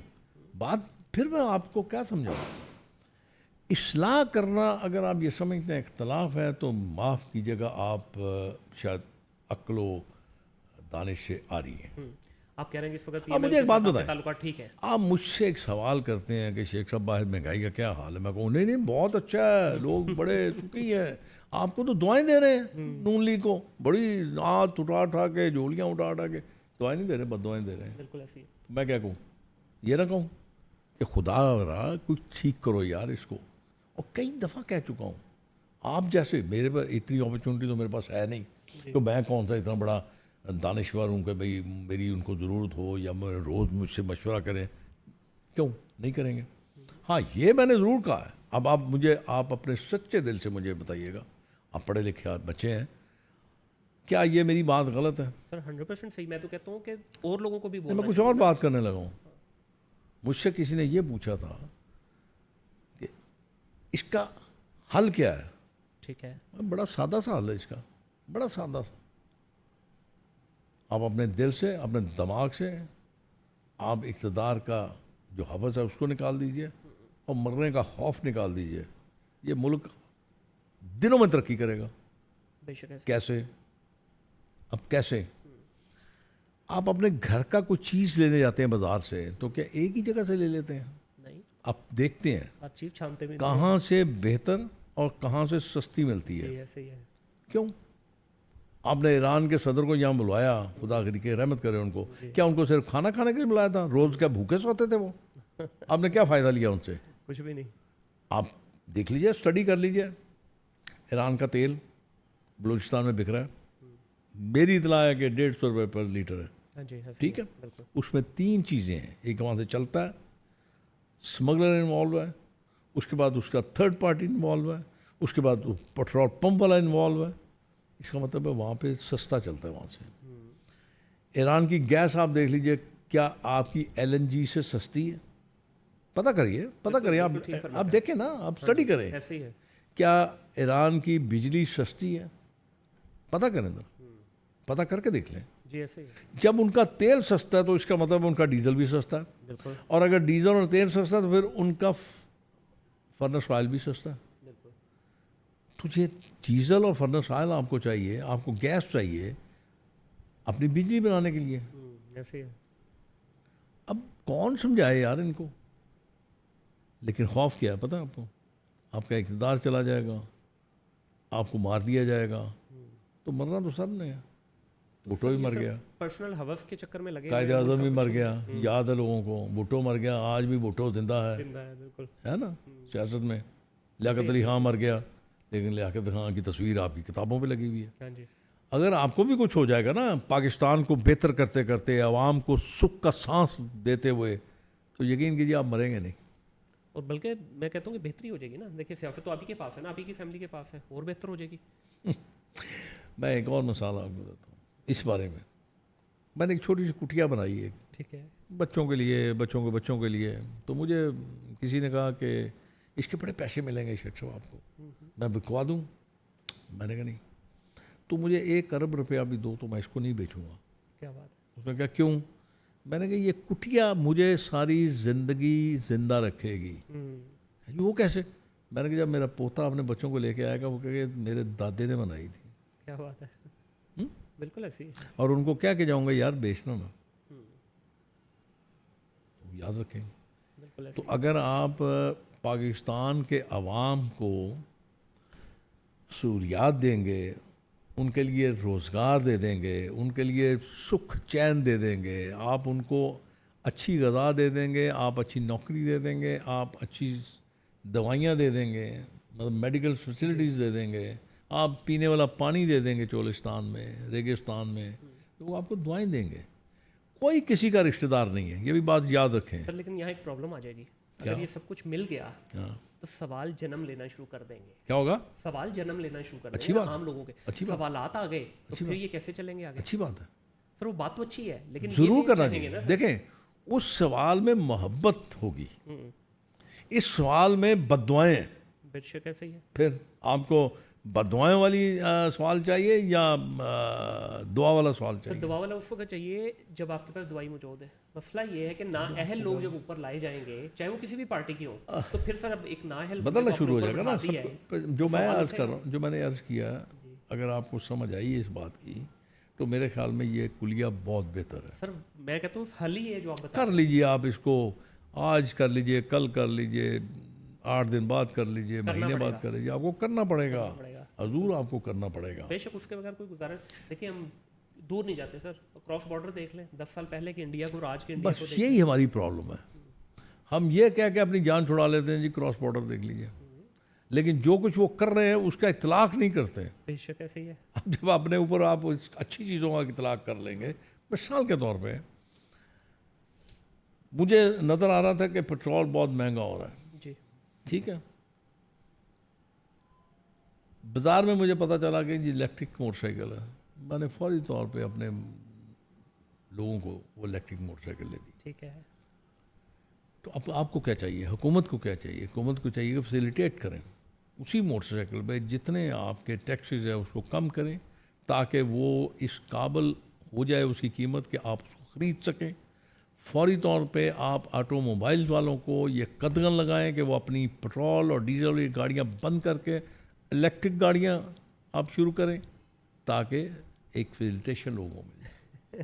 بات پھر میں آپ کو کیا سمجھاؤں, اصلاح کرنا اگر آپ یہ سمجھتے ہیں اختلاف ہے تو معاف کیجیے گا, آپ شاید عقل و دانش سے آ رہی ہیں. آپ کہہ رہے ہیں کہ اس وقت مجھے ایک بات بتائیں, تعلقات ٹھیک ہے. آپ مجھ سے ایک سوال کرتے ہیں کہ شیخ صاحب باہر مہنگائی کا کیا حال ہے, میں کہوں نہیں بہت اچھا ہے, لوگ بڑے سکھی ہیں, آپ کو تو دعائیں دے رہے ہیں نون لیگ کو, بڑی ہاتھ اٹھا کے جولیاں اٹھا کے دعائیں نہیں دے رہے, بد دعائیں دے رہے ہیں. بالکل ایسی. میں کیا کہوں, یہ نہ کہوں کہ خدا رہا کچھ ٹھیک کرو یار اس کو. اور کئی دفعہ کہہ چکا ہوں, آپ جیسے میرے پاس اتنی اپرچونٹی تو میرے پاس ہے نہیں, تو میں کون سا اتنا بڑا دانشور ہوں کہ بھئی میری ان کو ضرورت ہو یا روز مجھ سے مشورہ کریں. کیوں نہیں کریں گے؟ ہاں یہ میں نے ضرور کہا ہے. اب آپ اپنے سچے دل سے مجھے بتائیے گا, آپ پڑھے لکھے بچے ہیں, کیا یہ میری بات غلط ہے؟ سر 100% صحیح. میں تو کہتا ہوں کہ اور لوگوں کو بھی بولنا میں کچھ اور بات کرنے لگا ہوں. مجھ سے کسی نے یہ پوچھا تھا کہ اس کا حل کیا ہے. ٹھیک ہے, بڑا سادہ سا حل ہے اس کا, بڑا سادہ سا. آپ اپنے دل سے, اپنے دماغ سے آپ اقتدار کا جو حوث ہے اس کو نکال دیجئے اور مرنے کا خوف نکال دیجئے. یہ ملک دنوں میں ترقی کرے گا. بے شک. کیسے؟ اب کیسے؟ آپ اپنے گھر کا کوئی چیز لینے جاتے ہیں بازار سے تو کیا ایک ہی جگہ سے لے لیتے ہیں؟ نہیں، آپ دیکھتے ہیں آپ چیز چھانتے بھی کہاں سے بہتر اور کہاں سے سستی ملتی ہے. نہیں. ایسے ہی ہے. کیوں؟ آپ نے ایران کے صدر کو یہاں بلوایا، خدا کی رحمت کرے ان کو، کیا ان کو صرف کھانا کھانے کے لیے بلایا تھا؟ روز کیا بھوکے سوتے تھے وہ؟ آپ نے کیا فائدہ لیا ان سے؟ کچھ بھی نہیں. آپ دیکھ لیجئے، اسٹڈی کر لیجئے. ایران کا تیل بلوچستان میں بک رہا ہے، میری اطلاع ہے کہ 150 روپے پر لیٹر ہے. ہاں جی، ایسے ٹھیک ہے، بالکل. اس میں 3 چیزیں ہیں. ایک وہاں سے چلتا ہے، اسمگلر انوالو ہے، اس کے بعد اس کا تھرڈ پارٹی انوالو ہے، اس کے بعد پیٹرول پمپ والا انوالو ہے. اس کا مطلب ہے وہاں پہ سستا چلتا ہے وہاں سے. ایران کی گیس آپ دیکھ لیجئے، کیا آپ کی LNG سے سستی ہے؟ پتہ کریے آپ دیکھیں نا، آپ اسٹڈی کریں. ایسے ہی ہے. کیا ایران کی بجلی سستی ہے؟ پتہ کریں ذرا، پتہ کر کے دیکھ لیں. جی ایسے ہی ہے. جب ان کا تیل سستا ہے تو اس کا مطلب ان کا ڈیزل بھی سستا ہے، بالکل اور اگر ڈیزل اور تیل سستا ہے تو پھر ان کا فرنس آئل بھی سستا ہے. بالکل. تو یہ ڈیزل اور فرنس آئل آپ کو چاہیے، آپ کو گیس چاہیے اپنی بجلی بنانے کے لیے. ایسے ہی ہے. اب کون سمجھائے یار ان کو؟ لیکن خوف کیا ہے پتہ ہے آپ کو؟ آپ کا اقتدار چلا جائے گا، آپ کو مار دیا جائے گا. تو مرنا تو سب نے ہے. بھٹو بھی مر گیا، پرسنل ہوس کے چکر میں لگے قائد اعظم بھی مر گیا، یاد ہے لوگوں کو. بھٹو مر گیا، آج بھی بھٹو زندہ ہے، بالکل ہے نا سیاست میں. لیاقت علی خان مر گیا، لیکن لیاقت خان کی تصویر آپ کی کتابوں پہ لگی ہوئی ہے. ہاں جی. اگر آپ کو بھی کچھ ہو جائے گا نا پاکستان کو بہتر کرتے کرتے، عوام کو سکھ کا سانس دیتے ہوئے، تو یقین کیجیے آپ مریں گے نہیں. اور بلکہ میں کہتا ہوں کہ بہتری ہو جائے گی نا. دیکھیے سیاست تو آپ ہی کے پاس ہے نا، آپ ہی کی فیملی کے پاس ہے، اور بہتر ہو جائے گی. میں ایک اور مثال آپ کو دیتا ہوں اس بارے میں. میں نے ایک چھوٹی سی کٹیا بنائی ہے ٹھیک ہے. بچوں کے لیے، بچوں کے لیے. تو مجھے کسی نے کہا کہ اس کے بڑے پیسے ملیں گے شیخ صاحب آپ کو، میں بکوا دوں. میں نے کہا نہیں، تو مجھے 1 ارب روپیہ بھی دو تو میں اس کو نہیں بیچوں گا. کیا بات ہے. اس نے کہا کیوں؟ میں نے کہا یہ کٹیا مجھے ساری زندگی زندہ رکھے گی. وہ کیسے؟ میں نے کہا جب میرا پوتا اپنے بچوں کو لے کے آئے گا وہ کہے گا میرے دادے نے بنائی تھی. کیا بات ہے. بالکل ایسی ہے. اور ان کو کیا کہ جاؤں گا یار بیچنا نا، یاد رکھیں. بالکل ایسی. تو اگر آپ پاکستان کے عوام کو سہولیات دیں گے، ان کے لیے روزگار دے دیں گے، ان کے لیے سکھ چین دے دیں گے، آپ ان کو اچھی غذا دے دیں گے، آپ اچھی نوکری دے دیں گے، آپ اچھی دوائیاں دے دیں گے، مطلب میڈیکل فیسلٹیز دے دیں گے، آپ پینے والا پانی دے دیں گے چولستان میں، ریگستان میں، تو وہ آپ کو دعائیں دیں گے. کوئی کسی کا رشتہ دار نہیں ہے، یہ بھی بات یاد رکھیں. سر لیکن یہاں ایک پرابلم آ جائے گی. اگر یہ سب کچھ مل گیا تو سوال جنم لینا شروع کر دیں گے. کیا ہوگا؟ سوال جنم لینا شروع کر دیں اچھی گے بات، عام لوگوں کے. اچھی بات، سوالات آ گئے تو پھر یہ کیسے چلیں گے آگے؟ اچھی بات ہے. سر وہ بات تو اچھی ہے لیکن ضرور کرنا چاہیے. دیکھیں اس سوال میں محبت ہوگی، اس سوال میں بد دعائیں ہیں. بے شک ایسے ہی ہے. پھر آپ کو بد دعائیں والی سوال چاہیے یا دعا والا سوال سر چاہیے؟ دعا والا اس وقت چاہیے جب آپ کے پاس دوائی موجود ہے. مسئلہ یہ ہے کہ نااہل لوگ جب اوپر لائے جائیں گے چاہے وہ کسی بھی پارٹی کی ہو تو پھر سر اب ایک نااہل بدلنا شروع ہو جائے گا نا سب. جو میں عرض کر رہا ہوں، جو میں نے عرض کیا، اگر آپ کو سمجھ آئی اس بات کی تو میرے خیال میں یہ کلیہ بہت بہتر ہے. سر میں کہتا ہوں حل ہی ہے جو آپ بتا کر لیجئے. آپ اس کو آج کر لیجئے، کل کر لیجئے، 8 دن بعد کر لیجئے، مہینے بعد کر لیجئے. آپ کو کرنا پڑے گا، حضور آپ کو کرنا پڑے گا. بے شک اس کے بغیر کوئی گزارش. دیکھیے ہم دور نہیں جاتے سر، کراس بارڈر دیکھ لیں 10 سال پہلے کے انڈیا کو اور آج کے انڈیا کو. بس یہی ہماری پرابلم ہے. ہم یہ کہہ کے اپنی جان چھڑا لیتے ہیں جی کراس بارڈر دیکھ لیجئے، لیکن جو کچھ وہ کر رہے ہیں اس کا اطلاق نہیں کرتے. بے شک ایسے ہی ہے. اب جب اپنے اوپر آپ اچھی چیزوں کا اطلاق کر لیں گے، مثال کے طور پہ مجھے نظر آ رہا تھا کہ پیٹرول بہت مہنگا ہو رہا ہے. جی ٹھیک ہے، بازار میں مجھے پتا چلا کہ جی الیکٹرک موٹر سائیکل ہے. میں نے فوری طور پہ اپنے لوگوں کو وہ الیکٹرک موٹر سائیکل لے دی. ٹھیک ہے. تو اب آپ کو کیا چاہیے؟ حکومت کو کیا چاہیے؟ حکومت کو چاہیے کہ فیسیلیٹیٹ کریں اسی موٹر سائیکل پہ جتنے آپ کے ٹیکسز ہیں اس کو کم کریں تاکہ وہ اس قابل ہو جائے اس کی قیمت کہ آپ اس کو خرید سکیں. فوری طور پہ آپ آٹو موبائلز والوں کو یہ قدغن لگائیں کہ وہ اپنی پیٹرول اور ڈیزل والی گاڑیاں بند کر کے الیکٹرک گاڑیاں آپ شروع کریں تاکہ ایک فیسیلیٹیشن لوگوں میں.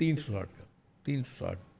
360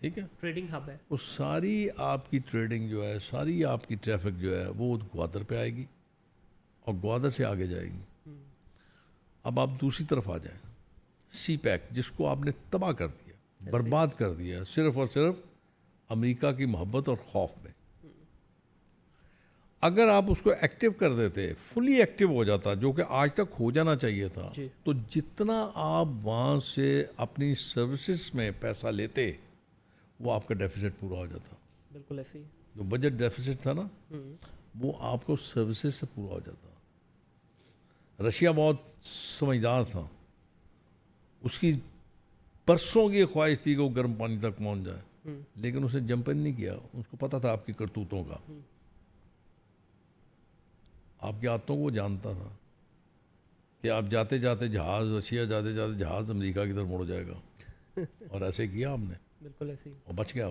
ٹھیک ہے. ٹریڈنگ ہب ہے. وہ ساری آپ کی ٹریڈنگ جو ہے, ساری آپ کی ٹریفک جو ہے وہ گوادر پہ آئے گی اور گوادر سے آگے جائے گی. اب آپ دوسری طرف آ جائیں, سی پیک جس کو آپ نے تباہ کر دیا, برباد کر دیا, صرف اور صرف امریکہ کی محبت اور خوف میں. اگر آپ اس کو ایکٹیو کر دیتے, فلی ایکٹیو ہو جاتا, جو کہ آج تک ہو جانا چاہیے تھا, تو جتنا آپ وہاں سے اپنی سروسز میں پیسہ لیتے وہ آپ کا ڈیفیسٹ پورا ہو جاتا. بالکل ایسے ہی. جو بجٹ ڈیفیسٹ تھا نا وہ آپ کو سروسز سے پورا ہو جاتا. رشیا بہت سمجھدار تھا, اس کی برسوں کی خواہش تھی کہ وہ گرم پانی تک پہنچ جائے, لیکن اسے جمپ نہیں کیا. اس کو پتہ تھا آپ کی کرتوتوں کا, آپ کی عادتوں کو جانتا تھا کہ آپ جاتے جاتے جہاز رشیا, جاتے جاتے جہاز امریکہ کی طرف مڑ جائے گا, اور ایسے کیا آپ نے. بالکل ایسے ہی. اور بچ گیا.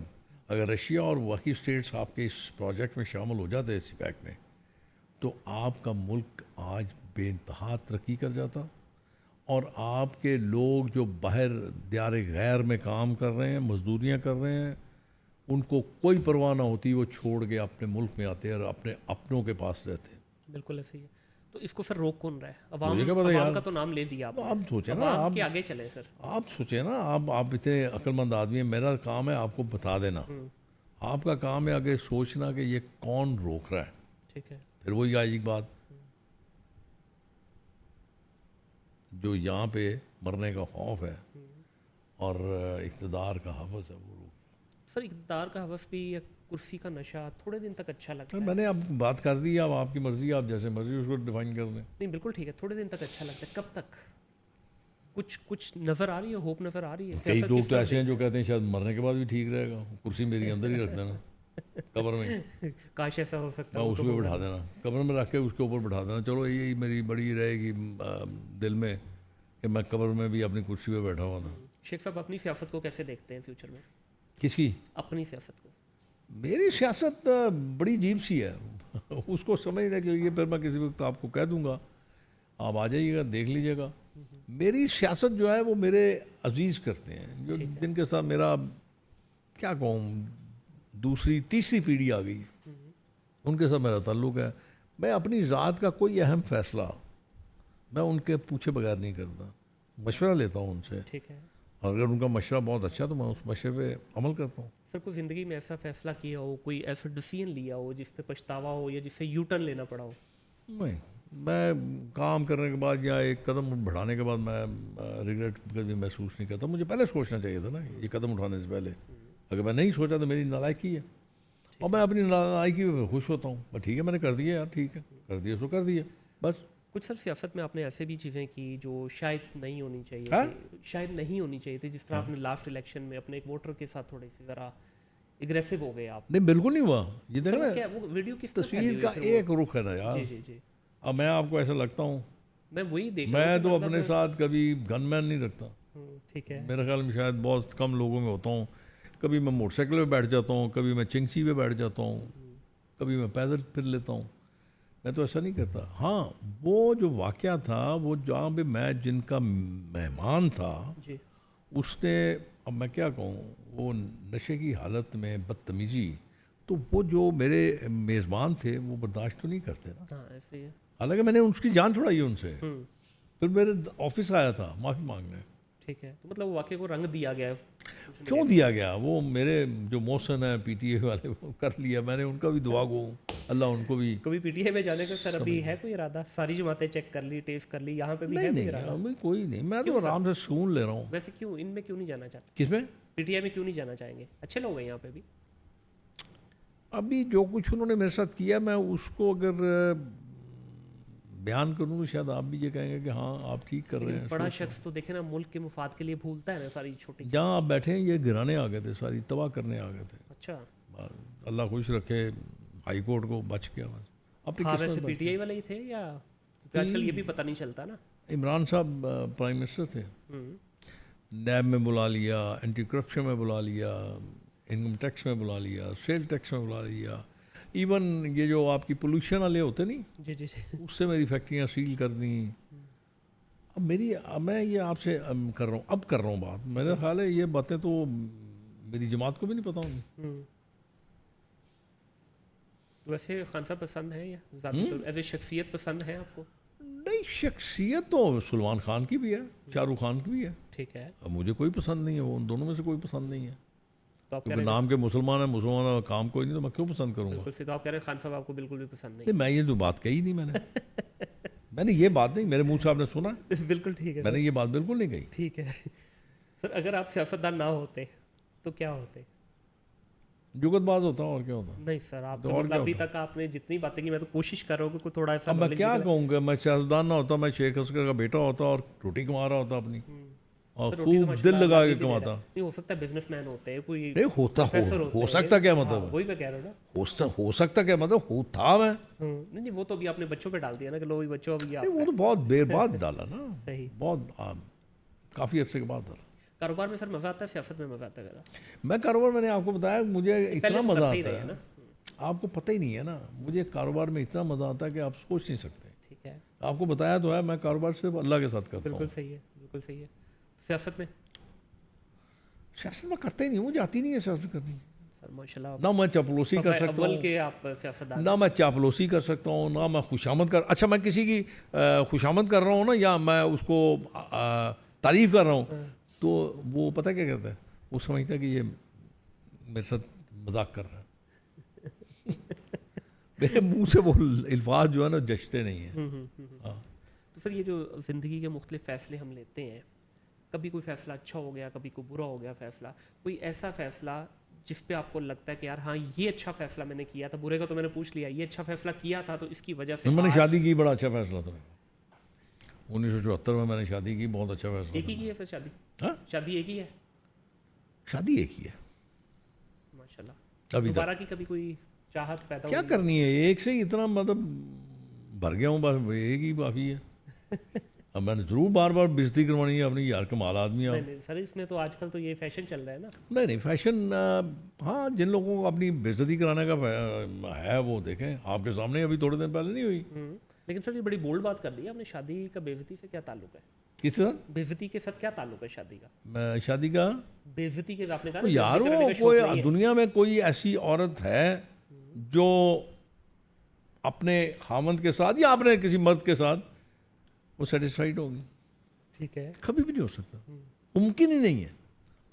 اگر رشیا اور باقی اسٹیٹس آپ کے اس پروجیکٹ میں شامل ہو جاتے سی پیک میں, تو آپ کا ملک آج بے انتہا ترقی کر جاتا, اور آپ کے لوگ جو باہر دیار غیر میں کام کر رہے ہیں, مزدوریاں کر رہے ہیں, ان کو کوئی پرواہ نہ ہوتی, وہ چھوڑ کے اپنے ملک میں آتے اور اپنے اپنوں کے پاس رہتے. بالکل ایسے ہی ہے. تو اس کو سر روک کون رہا ہے؟ عوام کا تو نام لے دیا آپ نے. آپ سوچیں نا, عوام کے آگے چلیں سر. آپ سوچیں نا, آپ اتنے عقل مند آدمی ہیں, میرا کام ہے آپ کو بتا دینا, آپ کا کام ہے آگے سوچنا کہ یہ کون روک رہا ہے. ٹھیک ہے. پھر وہی آج ایک بات, جو یہاں پہ مرنے کا خوف ہے اور اقتدار کا حوث ہے وہ روک. سر اقتدار کا حوث بھی, کرسی کا نشہ تھوڑے دن تک اچھا لگتا ہے. میں نے اب بات کر دی, اب آپ کی مرضی, آپ جیسے مرضی اس کو ڈیفائن کر دیں. نہیں بالکل ٹھیک ہے, تھوڑے دن تک اچھا لگتا ہے. کب تک؟ کچھ نظر آ رہی ہے, ہوپ نظر آ رہی ہے. کئی لوگ تو ایسے ہیں جو کہتے ہیں شاید مرنے کے بعد بھی ٹھیک رہے گا, کرسی میری اندر ہی رکھ دینا قبر میں, کاش ایسا ہو سکتا میں اس پہ بٹھا دینا, قبر میں رکھ کے اس کے اوپر بٹھا دینا. چلو یہی میری بڑی رہے گی دل میں کہ میں قبر میں بھی اپنی کرسی پہ بیٹھا ہوا تھا. شیخ صاحب اپنی سیاست کو کیسے دیکھتے ہیں فیوچر میں؟ کس کی؟ اپنی سیاست کو. میری سیاست بڑی عجیب سی ہے, اس کو سمجھنے کے لیے پھر میں کسی وقت آپ کو کہہ دوں گا, آپ آ جائیے گا, دیکھ لیجیے گا. میری سیاست جو ہے وہ میرے عزیز کرتے ہیں, جو جن کے ساتھ میرا کیا کہوں دوسری تیسری پیڑھی آ گئی, ان کے ساتھ میرا تعلق ہے. میں اپنی ذات کا کوئی اہم فیصلہ میں ان کے پوچھے بغیر نہیں کرتا, مشورہ لیتا ہوں ان سے. ٹھیک ہے. اور اگر ان کا مشورہ بہت اچھا تو میں اس مشورے پہ عمل کرتا ہوں. سر کوئی زندگی میں ایسا فیصلہ کیا ہو, کوئی ایسا ڈیسیژن لیا ہو جس پہ پچھتاوا ہو یا جس سے یو ٹرن لینا پڑا ہو؟ نہیں, میں کام کرنے کے بعد یا ایک قدم بڑھانے کے بعد میں ریگریٹ کبھی محسوس نہیں کرتا. مجھے پہلے سوچنا چاہیے تھا نا یہ قدم اٹھانے سے پہلے. اگر میں نہیں سوچا تو میری نالائکی ہے, اور میں اپنی نالائکی پہ خوش ہوتا ہوں. ٹھیک ہے میں نے کر دیا یار, ٹھیک ہے کر دیا سو کر دیا بس. کچھ سر سیاست میں آپ نے ایسے بھی چیزیں کی جو شاید نہیں ہونی چاہیے تھی, شاید نہیں ہونی چاہیے تھی, جس طرح آپ نے لاسٹ الیکشن میں اپنے ایک ووٹر کے ساتھ تھوڑی سی ذرا اگریسو ہو گئے آپ. نہیں بالکل نہیں ہوا. یہ دیکھیں نا وہ ویڈیو کس تصویر کا ایک رخ ہے نا یار. جی جی جی. اب میں آپ کو ایسا لگتا ہوں, میں وہی دیکھ, میں تو اپنے ساتھ کبھی گن مین نہیں رکھتا. ٹھیک ہے. میرے خیال میں شاید بہت کم لوگوں میں ہوتا ہوں. کبھی میں موٹر سائیکل پہ بیٹھ جاتا ہوں, کبھی میں چنگسی پہ بیٹھ جاتا ہوں, کبھی میں پیدل پھر لیتا ہوں. میں تو ایسا نہیں کرتا. ہاں وہ جو واقعہ تھا, وہ جہاں پہ میں جن کا مہمان تھا, اس نے, اب میں کیا کہوں, وہ نشے کی حالت میں بدتمیزی, تو وہ جو میرے میزبان تھے وہ برداشت تو نہیں کرتے نا. ہاں ایسے ہی ہے. حالانکہ میں نے اس کی جان چھڑائی ہے ان سے, پھر میرے آفس آیا تھا معافی مانگنے. ٹھیک ہے. تو مطلب واقعے کو رنگ دیا گیا ہے. کیوں دیا گیا؟ وہ میرے جو محسن ہیں پی ٹی اے والے, وہ کر لیا. میں نے ان کا بھی دعا گو, اللہ ان کو بھی. کبھی پی ٹی اے میں جانے کا سر ابھی ہے کوئی ارادہ؟ ساری جماعتیں چیک کر لی, ٹیسٹ کر لی, یہاں پہ بھی ہے کوئی ارادہ؟ نہیں کوئی نہیں, میں تو آرام سے سکون لے رہا ہوں. ویسے کیوں ان میں کیوں نہیں جانا چاہتے؟ کس میں؟ پی ٹی اے میں کیوں نہیں جانا چاہیں گے؟ اچھے لوگ ہیں یہاں پہ بھی. ابھی جو کچھ انہوں نے میرے ساتھ کیا, میں اس کو اگر بیان کروں تو شاید آپ بھی یہ کہیں گے کہ ہاں آپ ٹھیک کر رہے ہیں. بڑا شخص تو دیکھیں نا ملک کے مفاد کے لیے بھولتا ہے نا ساری چھوٹی. جہاں آپ بیٹھے ہیں یہ گرانے آ گئے تھے, ساری تباہ کرنے آ گئے تھے. اچھا, اللہ خوش رکھے, ہائی کورٹ کو بچ گیا. ہاں ویسے پی ٹی آئی والے ہی تھے یا آج کل یہ بھی پتہ نہیں چلتا نا. عمران صاحب پرائم منسٹر تھے, نیب میں بلا لیا, اینٹی کرپشن میں بلا لیا, انکم ٹیکس میں بلا لیا, سیل ٹیکس میں بلا لیا, ایون یہ جو آپ کی پولوشن والے ہوتے نہیں, جی جی اس سے میری فیکٹریاں سیل کر دیں. اب میں یہ آپ سے کر رہا ہوں بات, میرا خیال ہے یہ باتیں تو میری جماعت کو بھی نہیں پتہ ہوگی. ویسے خان صاحب پسند ہے یا ذاتی طور ایز اے شخصیت پسند ہے آپ کو؟ نہیں, شخصیت تو سلمان خان کی بھی ہے, شاہ رخ خان کی بھی ہے. ٹھیک ہے, اب مجھے کوئی پسند نہیں ہے, وہ ان دونوں میں سے کوئی پسند نہیں ہے. تو آپ کیونکہ نام کے مسلمان ہیں, مسلمان کا کام کوئی نہیں, تو میں کیوں پسند کروں گا؟ بالکل صحیح. تو آپ کہہ رہے ہیں خان صاحب آپ کو بالکل بھی پسند نہیں, میں یہ جو بات کہی نہیں میں نے یہ بات نہیں, میرے منہ سے آپ نے سنا, نہیں. بالکل ٹھیک ہے, میں نے یہ بات بالکل نہیں کہی. ٹھیک ہے. سر اگر آپ سیاستدان نہ ہوتے تو کیا ہوتے؟ جگت باز ہوتا اور کیا ہوتا. نہیں سر, آپ تو اور کیا ابھی تک آپ نے جتنی باتیں کی, میں تو کوشش کر رہا ہوں کہ کوئی تھوڑا ایسا اب میں کیا کہوں گا, میں سیاستدان نہ ہوتا, میں شیخ عسکر کا بیٹا ہوتا اور روٹی کما رہا ہوتا اپنی, اور خوب دل لگا کے کماتا. نہیں ہو سکتا بزنس مین ہوتے ہیں, کوئی نہیں ہوتا, ہو سکتا کیا مطلب, وہی میں کہہ رہا ہوں نا, ہو سکتا کیا مطلب, تھا میں. نہیں وہ تو ابھی آپ نے بچوں پہ ڈال دیا نا کہ لو بچوں ابھی وہ تو بہت دیر بعد ڈالا نا, صحیح, بہت کافی عرصے کے بعد ڈالا. کاروبار میں سر مزہ آتا ہے, سیاست میں مزہ آتا ہے؟ میں کاروبار, میں نے آپ کو بتایا, مجھے اتنا مزہ آتا ہے نا, آپ کو پتہ ہی نہیں ہے نا, مجھے کاروبار میں اتنا مزہ آتا ہے کہ آپ سوچ نہیں سکتے. ٹھیک ہے, آپ کو بتایا تو ہے, میں کاروبار صرف اللہ کے ساتھ کرتا ہوں. بالکل صحیح ہے, بالکل صحیح ہے. سیاست میں کرتا ہی نہیں, مجھے آتی نہیں ہے سیاست کرنی. سر ماشاءاللہ, نہ میں چاپلوسی کر سکتا ہوں, کے آپ سیاستدان, نہ میں چاپلوسی کر سکتا ہوں, نہ میں خوشامد اچھا میں کسی کی خوشامد کر رہا ہوں نا, یا میں اس کو تعریف کر رہا ہوں, تو وہ پتہ کیا کہتا ہے, وہ سمجھتا ہے کہ یہ میرے ساتھ مذاق کر رہا ہے. میرے منہ سے وہ الفاظ جو ہے نا جچتے نہیں ہیں. تو سر یہ جو زندگی کے مختلف فیصلے ہم لیتے ہیں, کبھی کوئی فیصلہ اچھا ہو گیا, کبھی کوئی برا ہو گیا فیصلہ, کوئی ایسا فیصلہ جس پہ آپ کو لگتا ہے کہ یار ہاں یہ اچھا فیصلہ میں نے کیا تھا, برے کا تو میں نے پوچھ لیا, یہ اچھا فیصلہ کیا تھا تو اس کی وجہ سے میں نے شادی کی, بڑا اچھا فیصلہ تھا. 1974 میں نے شادی کی, بہت اچھا فیصلہ. ایک ہی کی ہے پھر شادی؟ شادی ایک ہی ہے, شادی ایک ہی ہے ماشاءاللہ. ابھی دوبارہ کی کبھی کوئی چاہت پیدا کیا کرنی ہے, ایک سے ہی اتنا مطلب بھر گیا ہوں, بس ایک ہی کافی ہے. اب میں نے ضرور بار بار بےزتی کروانی ہے اپنی, یار کمال آدمی. نہیں سر, اس میں تو آج کل تو یہ فیشن چل رہا ہے نا. نہیں فیشن, ہاں جن لوگوں کو اپنی بےزتی کرانے کا ہے وہ دیکھیں, آپ کے سامنے ابھی تھوڑے دن پہلے نہیں ہوئی. لیکن سر یہ بڑی بولڈ بات کر دی ہے آپ نے, شادی کا بےزتی سے کیا تعلق ہے؟ کس کے ساتھ؟ بےزتی کے ساتھ کیا تعلق ہے شادی کا؟ شادی کا بےزتی کے, آپ نے کہا یار وہ کوئی دنیا میں کوئی ایسی عورت ہے جو اپنے خامند کے ساتھ یا اپنے کسی مرد کے ساتھ وہ سیٹسفائیڈ ہوگی؟ ٹھیک ہے, کبھی بھی نہیں ہو سکتا, ممکن ہی نہیں ہے.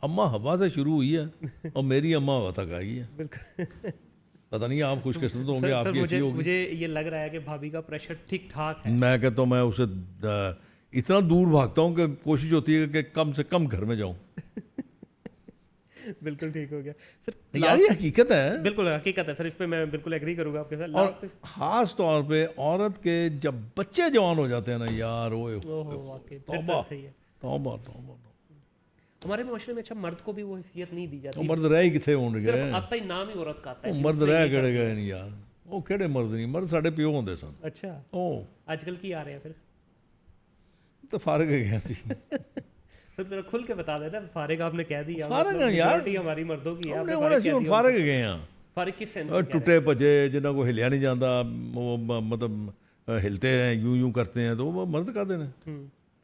اماں ہوا سے شروع ہوئی ہے اور میری اماں ہوا تک آئی ہے. بالکل, پتہ نہیں آپ خوش قسمت ہوں گے, آپ کی اچھی ہوگی. مجھے یہ لگ رہا ہے کہ بھابھی کا پریشر ٹھیک ٹھاک ہے. میں کہتا ہوں, میں اسے اتنا دور بھاگتا ہوں کہ کوشش ہوتی ہے کہ کم سے کم گھر میں جاؤں. بالکل ٹھیک ہو گیا سر, یار یہ حقیقت ہے, بالکل حقیقت ہے سر, اس پہ میں بالکل ایگری کروں گا آپ کے ساتھ. اور خاص طور پہ عورت کے جب بچے جوان ہو جاتے ہیں نا یار, توبہ توبہ توبہ. ہمارے معاشرے میں اچھا مرد کو بھی وہ حیثیت نہیں دی جاتی. مرد رہ کتنے ہون گئے, آتا ہی نام ہی عورت کا آتا ہے. مرد رہ کہڑے گئے نہیں یار, وہ کہڑے مرد نہیں, مرد ساڈے پیو ہوندے سن. اچھا, آج کل کی آ رہے ہیں پھر تو فارغ ہو گیا جی. سر میرا کھل کے بتا دینا, فارغ آپ نے کہہ دیا, فارغ ہیں یار, ہماری مردوں کی ہے, فارغ ہو گئے ہیں. فارغ کس سینس میں, ٹوٹے بجے جنہوں کو ہلیا نہیں جاتا, وہ مطلب ہلتے ہیں یوں کرتے ہیں, تو وہ مرد کہتے ہیں.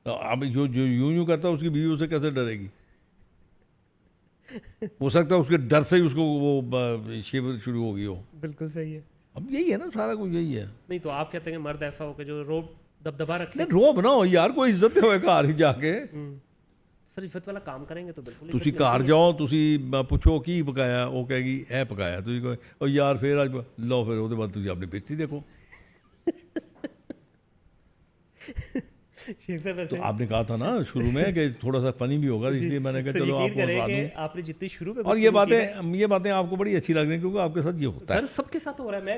اب جو یوں کرتا ہے اس کی بیوی اسے کیسے ڈرے گی؟ ہو سکتا ہے اس کے ڈر سے ہی اس کو وہ شیور شروع ہوگی ہو. بالکل صحیح ہے. اب یہی ہے نا, سارا کچھ یہی ہے. نہیں تو آپ کہتے ہیں کہ مرد ایسا ہو کہ جو روب دبدبا رکھے. روب نہ ہو یار, کوئی عزت ہوئے گھر ہی جا کے. سر عزت والا کام کریں گے تو بالکل. تسی گھر جاؤ, تسی پوچھو کی پکایا, وہ کہے گی اے پکایا, تسی کہو او یار پھر اج لو, پھر وہ بعد تسی اپنی بےزتی دیکھو. تو آپ نے کہا تھا نا شروع میں کہ تھوڑا سا فنی بھی ہوگا, اس لیے میں نے کہا چلو آپ کو بتا دوں. آپ نے جتنی شروع میں, اور یہ باتیں آپ کو بڑی اچھی لگ رہی ہیں کیونکہ آپ کے ساتھ یہ ہوتا ہے. سر سب کے ساتھ ہو رہا ہے, میں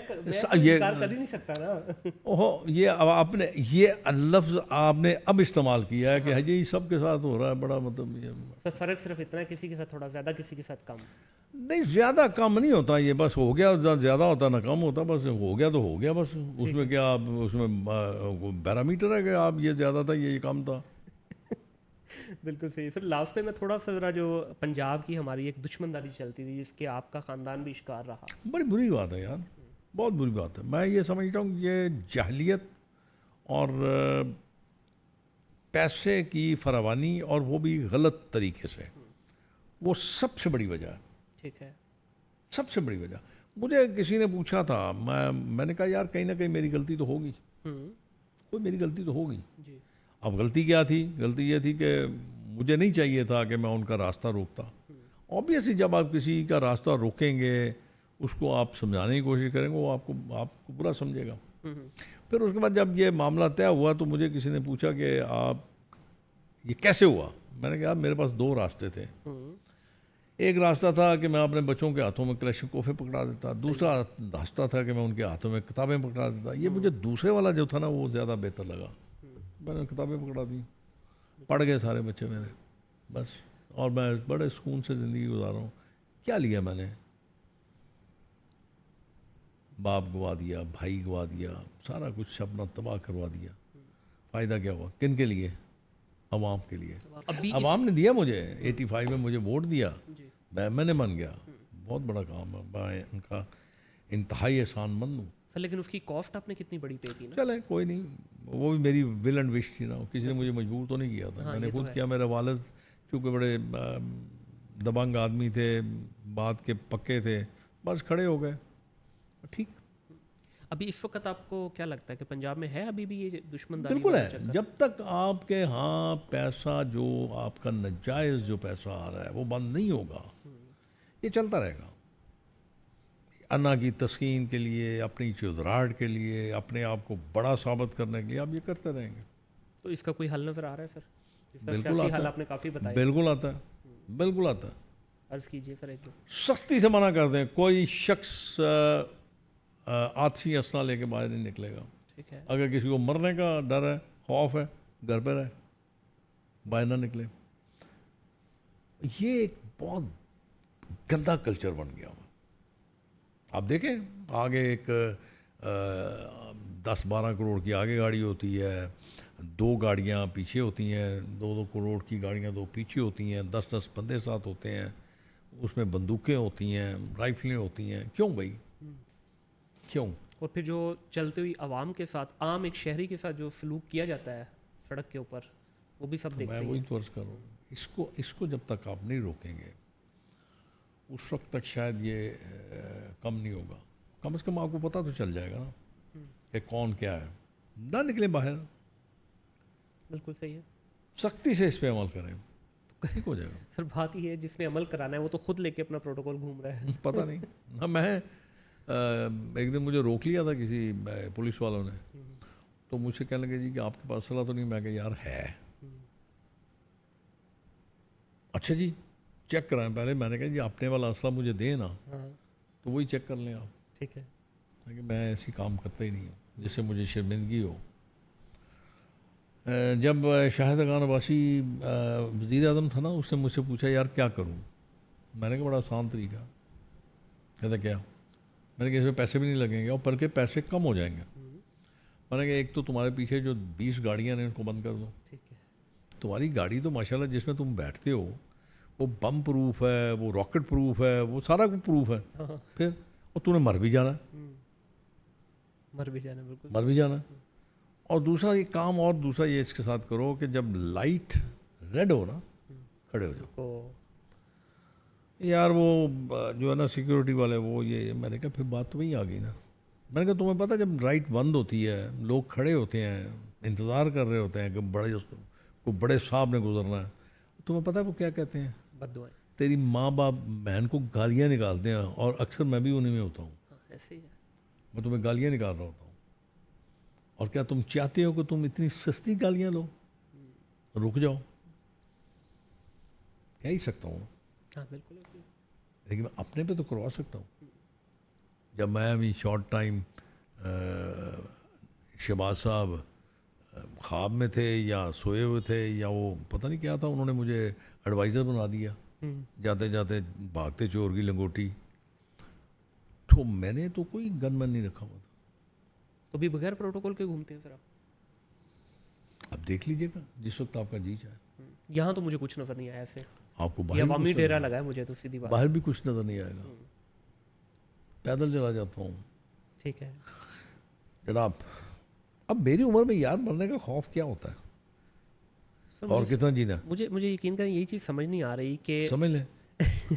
انکار کر ہی نہیں سکتا نا. یہ آپ نے یہ لفظ آپ نے اب استعمال کیا ہے کہ یہ سب کے ساتھ ہو رہا ہے, بڑا مطلب. سر فرق صرف اتنا ہے, کسی کے ساتھ تھوڑا زیادہ, کسی کے ساتھ کم. نہیں زیادہ کم نہیں ہوتا, یہ بس ہو گیا, زیادہ ہوتا نہ کم ہوتا, بس ہو گیا تو ہو گیا بس. اس میں کیا آپ, اس میں پیرامیٹر ہے کہ آپ یہ زیادہ تھا یہ کم تھا. بالکل صحیح. سر لاسٹ پہ میں تھوڑا سا ذرا جو پنجاب کی ہماری ایک دشمنداری چلتی تھی جس کے آپ کا خاندان بھی شکار رہا, بڑی بری بات ہے یار, بہت بری بات ہے. میں یہ سمجھتا ہوں یہ جاہلیت اور پیسے کی فراوانی, اور وہ بھی غلط طریقے سے, وہ سب سے بڑی وجہ ہے, ٹھیک ہے. سب سے بڑی وجہ. مجھے کسی نے پوچھا تھا, میں نے کہا یار کہیں نہ کہیں میری غلطی تو ہوگی, کوئی میری غلطی تو ہوگی. جی. اب غلطی کیا تھی؟ غلطی یہ تھی کہ مجھے نہیں چاہیے تھا کہ میں ان کا راستہ روکتا. اوبیسلی جب آپ کسی کا راستہ روکیں گے, اس کو آپ سمجھانے کی کوشش کریں گے, وہ آپ کو برا سمجھے گا. پھر اس کے بعد جب یہ معاملہ طے ہوا تو مجھے کسی نے پوچھا کہ آپ یہ کیسے ہوا؟ میں نے کہا میرے پاس دو راستے تھے. ایک راستہ تھا کہ میں اپنے بچوں کے ہاتھوں میں کلاشنکوف پکڑا دیتا, دوسرا راستہ تھا کہ میں ان کے ہاتھوں میں کتابیں پکڑا دیتا. یہ مجھے دوسرے والا جو تھا نا وہ زیادہ بہتر لگا. میں نے کتابیں پکڑا دی, پڑھ گئے سارے بچے میرے, بس. اور میں بڑے سکون سے زندگی گزار رہا ہوں. کیا لیا میں نے؟ باپ گوا دیا, بھائی گوا دیا, سارا کچھ اپنا تباہ کروا دیا. فائدہ کیا ہوا؟ کن کے لیے؟ عوام کے لیے. عوام نے دیا مجھے 85 میں مجھے ووٹ دیا, میں نے بن گیا. بہت بڑا کام ہے, میں ان کا انتہائی احسان مند ہوں. لیکن اس کی کاسٹ آپ نے کتنی بڑی پے کی نا؟ چلے کوئی نہیں, وہ بھی میری ول اینڈ وش تھی نا, کسی نے مجھے مجبور تو نہیں کیا تھا, میں نے خود کیا. میرے والد چونکہ بڑے دبنگ آدمی تھے, بات کے پکے تھے, بس کھڑے ہو گئے. ٹھیک. ابھی اس وقت آپ کو کیا لگتا ہے کہ پنجاب میں ہے ابھی بھی یہ دشمن داری؟ بالکل ہے. جب تک آپ کے ہاں پیسہ جو آپ کا ناجائز جو پیسہ آ رہا ہے وہ بند نہیں ہوگا, یہ چلتا رہے گا. انا کی تسکین کے لیے, اپنی چودراہٹ کے لیے, اپنے آپ کو بڑا ثابت کرنے کے لیے آپ یہ کرتے رہیں گے. تو اس کا کوئی حل نظر آ رہا ہے سر؟ بالکل آتا ہے, آپ نے کافی بتایا. بالکل آتا ہے, بالکل آتا ہے. عرض کیجیے سر. ایک سختی سے منع کر دیں, کوئی شخص آتشی اسلحہ لے کے باہر نہیں نکلے گا. ٹھیک ہے. اگر کسی کو مرنے کا ڈر ہے, خوف ہے, گھر پہ رہے, باہر نہ نکلے. یہ ایک بہت گندا کلچر بن گیا. آپ دیکھیں آگے ایک 10-12 کروڑ کی آگے گاڑی ہوتی ہے, 2 گاڑیاں پیچھے ہوتی ہیں, 2 کروڑ کی گاڑیاں 2 پیچھے ہوتی ہیں, 10 بندے ساتھ ہوتے ہیں, اس میں بندوقیں ہوتی ہیں, رائفلیں ہوتی ہیں. کیوں بھائی, کیوں؟ اور پھر جو چلتے ہوئی عوام کے ساتھ, عام ایک شہری کے ساتھ جو سلوک کیا جاتا ہے سڑک کے اوپر, وہ بھی سب دیکھتے ہیں. میں وہی تو عرض کر رہا ہوں, اس کو جب تک آپ نہیں روکیں گے اس وقت تک شاید یہ کم نہیں ہوگا. کم از کم آپ کو پتہ تو چل جائے گا نا کہ کون کیا ہے. نہ نکلیں باہر. بالکل صحیح ہے. سختی سے اس پہ عمل کریں, ٹھیک ہو جائے گا. سر بات یہ ہے جس نے عمل کرانا ہے وہ تو خود لے کے اپنا پروٹوکول گھوم رہا ہے. پتہ نہیں. میں ایک دن مجھے روک لیا تھا کسی پولیس والوں نے, تو مجھ سے کہنے لگے جی کہ آپ کے پاس اسلحہ تو نہیں؟ میں کہ یار ہے. اچھا جی چیک کرائیں پہلے. میں نے کہا جی اپنے والا اسلحہ مجھے دیں نا, تو وہی چیک کر لیں آپ. ٹھیک ہے. میں ایسی کام کرتا ہی نہیں ہوں جس سے مجھے شرمندگی ہو. جب شاہد خان عباسی وزیر اعظم تھا نا, اس نے مجھ سے پوچھا یار کیا کروں؟ میں نے کہا بڑا آسان طریقہ. کہتا کیا؟ میں نے کہا اس میں پیسے بھی نہیں لگیں گے اور بلکہ پیسے کم ہو جائیں گے. میں نے کہا ایک تو تمہارے پیچھے جو 20 گاڑیاں ہیں ان کو بند کر دو. ٹھیک ہے. تمہاری گاڑی تو ماشاءاللہ جس میں تم بیٹھتے ہو وہ بم پروف ہے, وہ راکٹ پروف ہے, وہ سارا کچھ پروف ہے. پھر اور تم نے مر بھی جانا, بالکل مر بھی جانا. اور دوسرا یہ کام, اور دوسرا یہ اس کے ساتھ کرو کہ جب لائٹ ریڈ ہو نا کھڑے ہو جاؤ. یار وہ جو ہے نا سیکورٹی والے وہ یہ, میں نے کہا پھر بات تو وہی آ گئی نا. میں نے کہا تمہیں پتہ جب لائٹ بند ہوتی ہے لوگ کھڑے ہوتے ہیں, انتظار کر رہے ہوتے ہیں کہ بڑے صاحب نے گزرنا ہے, تمہیں پتہ ہے وہ کیا کہتے ہیں؟ بددعائیں. تیری ماں باپ بہن کو گالیاں نکالتے ہیں, اور اکثر میں بھی انہیں میں ہوتا ہوں. ایسے ہی ہے. میں تمہیں گالیاں نکال رہا ہوتا ہوں, اور کیا تم چاہتے ہو کہ تم اتنی سستی گالیاں لو؟ رک جاؤ. کہہ ہی سکتا ہوں, بالکل. لیکن میں اپنے پہ تو کروا سکتا ہوں. جب میں ابھی شارٹ ٹائم شہباز صاحب خواب میں تھے یا سوئے ہوئے تھے یا وہ پتہ نہیں کیا تھا, انہوں نے مجھے ایڈوائزر بنا دیا. جاتے جاتے بھاگتے چور کی لنگوٹی. تو میں نے تو کوئی گن مین نہیں رکھا ہوا تھا. تو بھی بغیر پروٹوکول کے گھومتے ہیں سر آپ؟ اب دیکھ لیجیے گا جس وقت آپ کا جی چاہے. یہاں تو مجھے کچھ نظر نہیں آیا ایسے. آپ کو عوامی ڈیرا لگا ہے مجھے تو سیدھی بات. باہر بھی کچھ نظر نہیں آئے گا. پیدل چلا جاتا ہوں. ٹھیک ہے جناب. اب میری عمر میں یار مرنے کا خوف کیا ہوتا ہے, اور کتنا جینا. مجھے یقین کریں یہی چیز سمجھ نہیں آ رہی کہ سمجھ لیں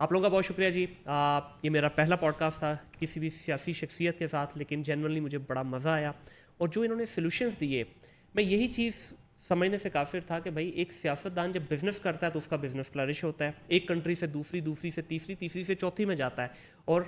آپ لوگوں کا بہت شکریہ جی. یہ میرا پہلا پوڈکاسٹ تھا کسی بھی سیاسی شخصیت کے ساتھ, لیکن جنرلی مجھے بڑا مزہ آیا, اور جو انہوں نے سلوشنز دیے, میں یہی چیز سمجھنے سے قاصر تھا کہ بھائی ایک سیاستدان جب بزنس کرتا ہے تو اس کا بزنس فلرش ہوتا ہے, ایک کنٹری سے دوسری, دوسری سے تیسری, تیسری سے چوتھی میں جاتا ہے, اور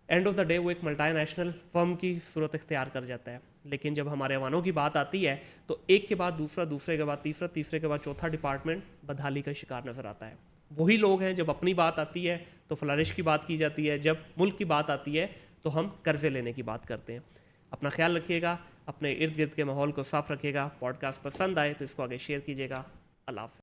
اینڈ آف دا ڈے وہ ایک ملٹی نیشنل فرم کی صورت اختیار کر جاتا ہے. لیکن جب ہمارے ایوانوں کی بات آتی ہے تو ایک کے بعد دوسرا, دوسرے کے بعد تیسرا, تیسرے کے بعد چوتھا ڈپارٹمنٹ بدحالی کا شکار نظر آتا ہے. وہی لوگ ہیں جب اپنی بات آتی ہے تو فلرش کی بات کی جاتی ہے, جب ملک کی بات آتی ہے تو ہم قرضے لینے کی بات کرتے ہیں. اپنا خیال رکھیے گا, اپنے ارد گرد کے ماحول کو صاف رکھیے گا. پوڈکاسٹ پسند آئے تو اس کو آگے شیئر کیجیے گا. اللہ حافظ.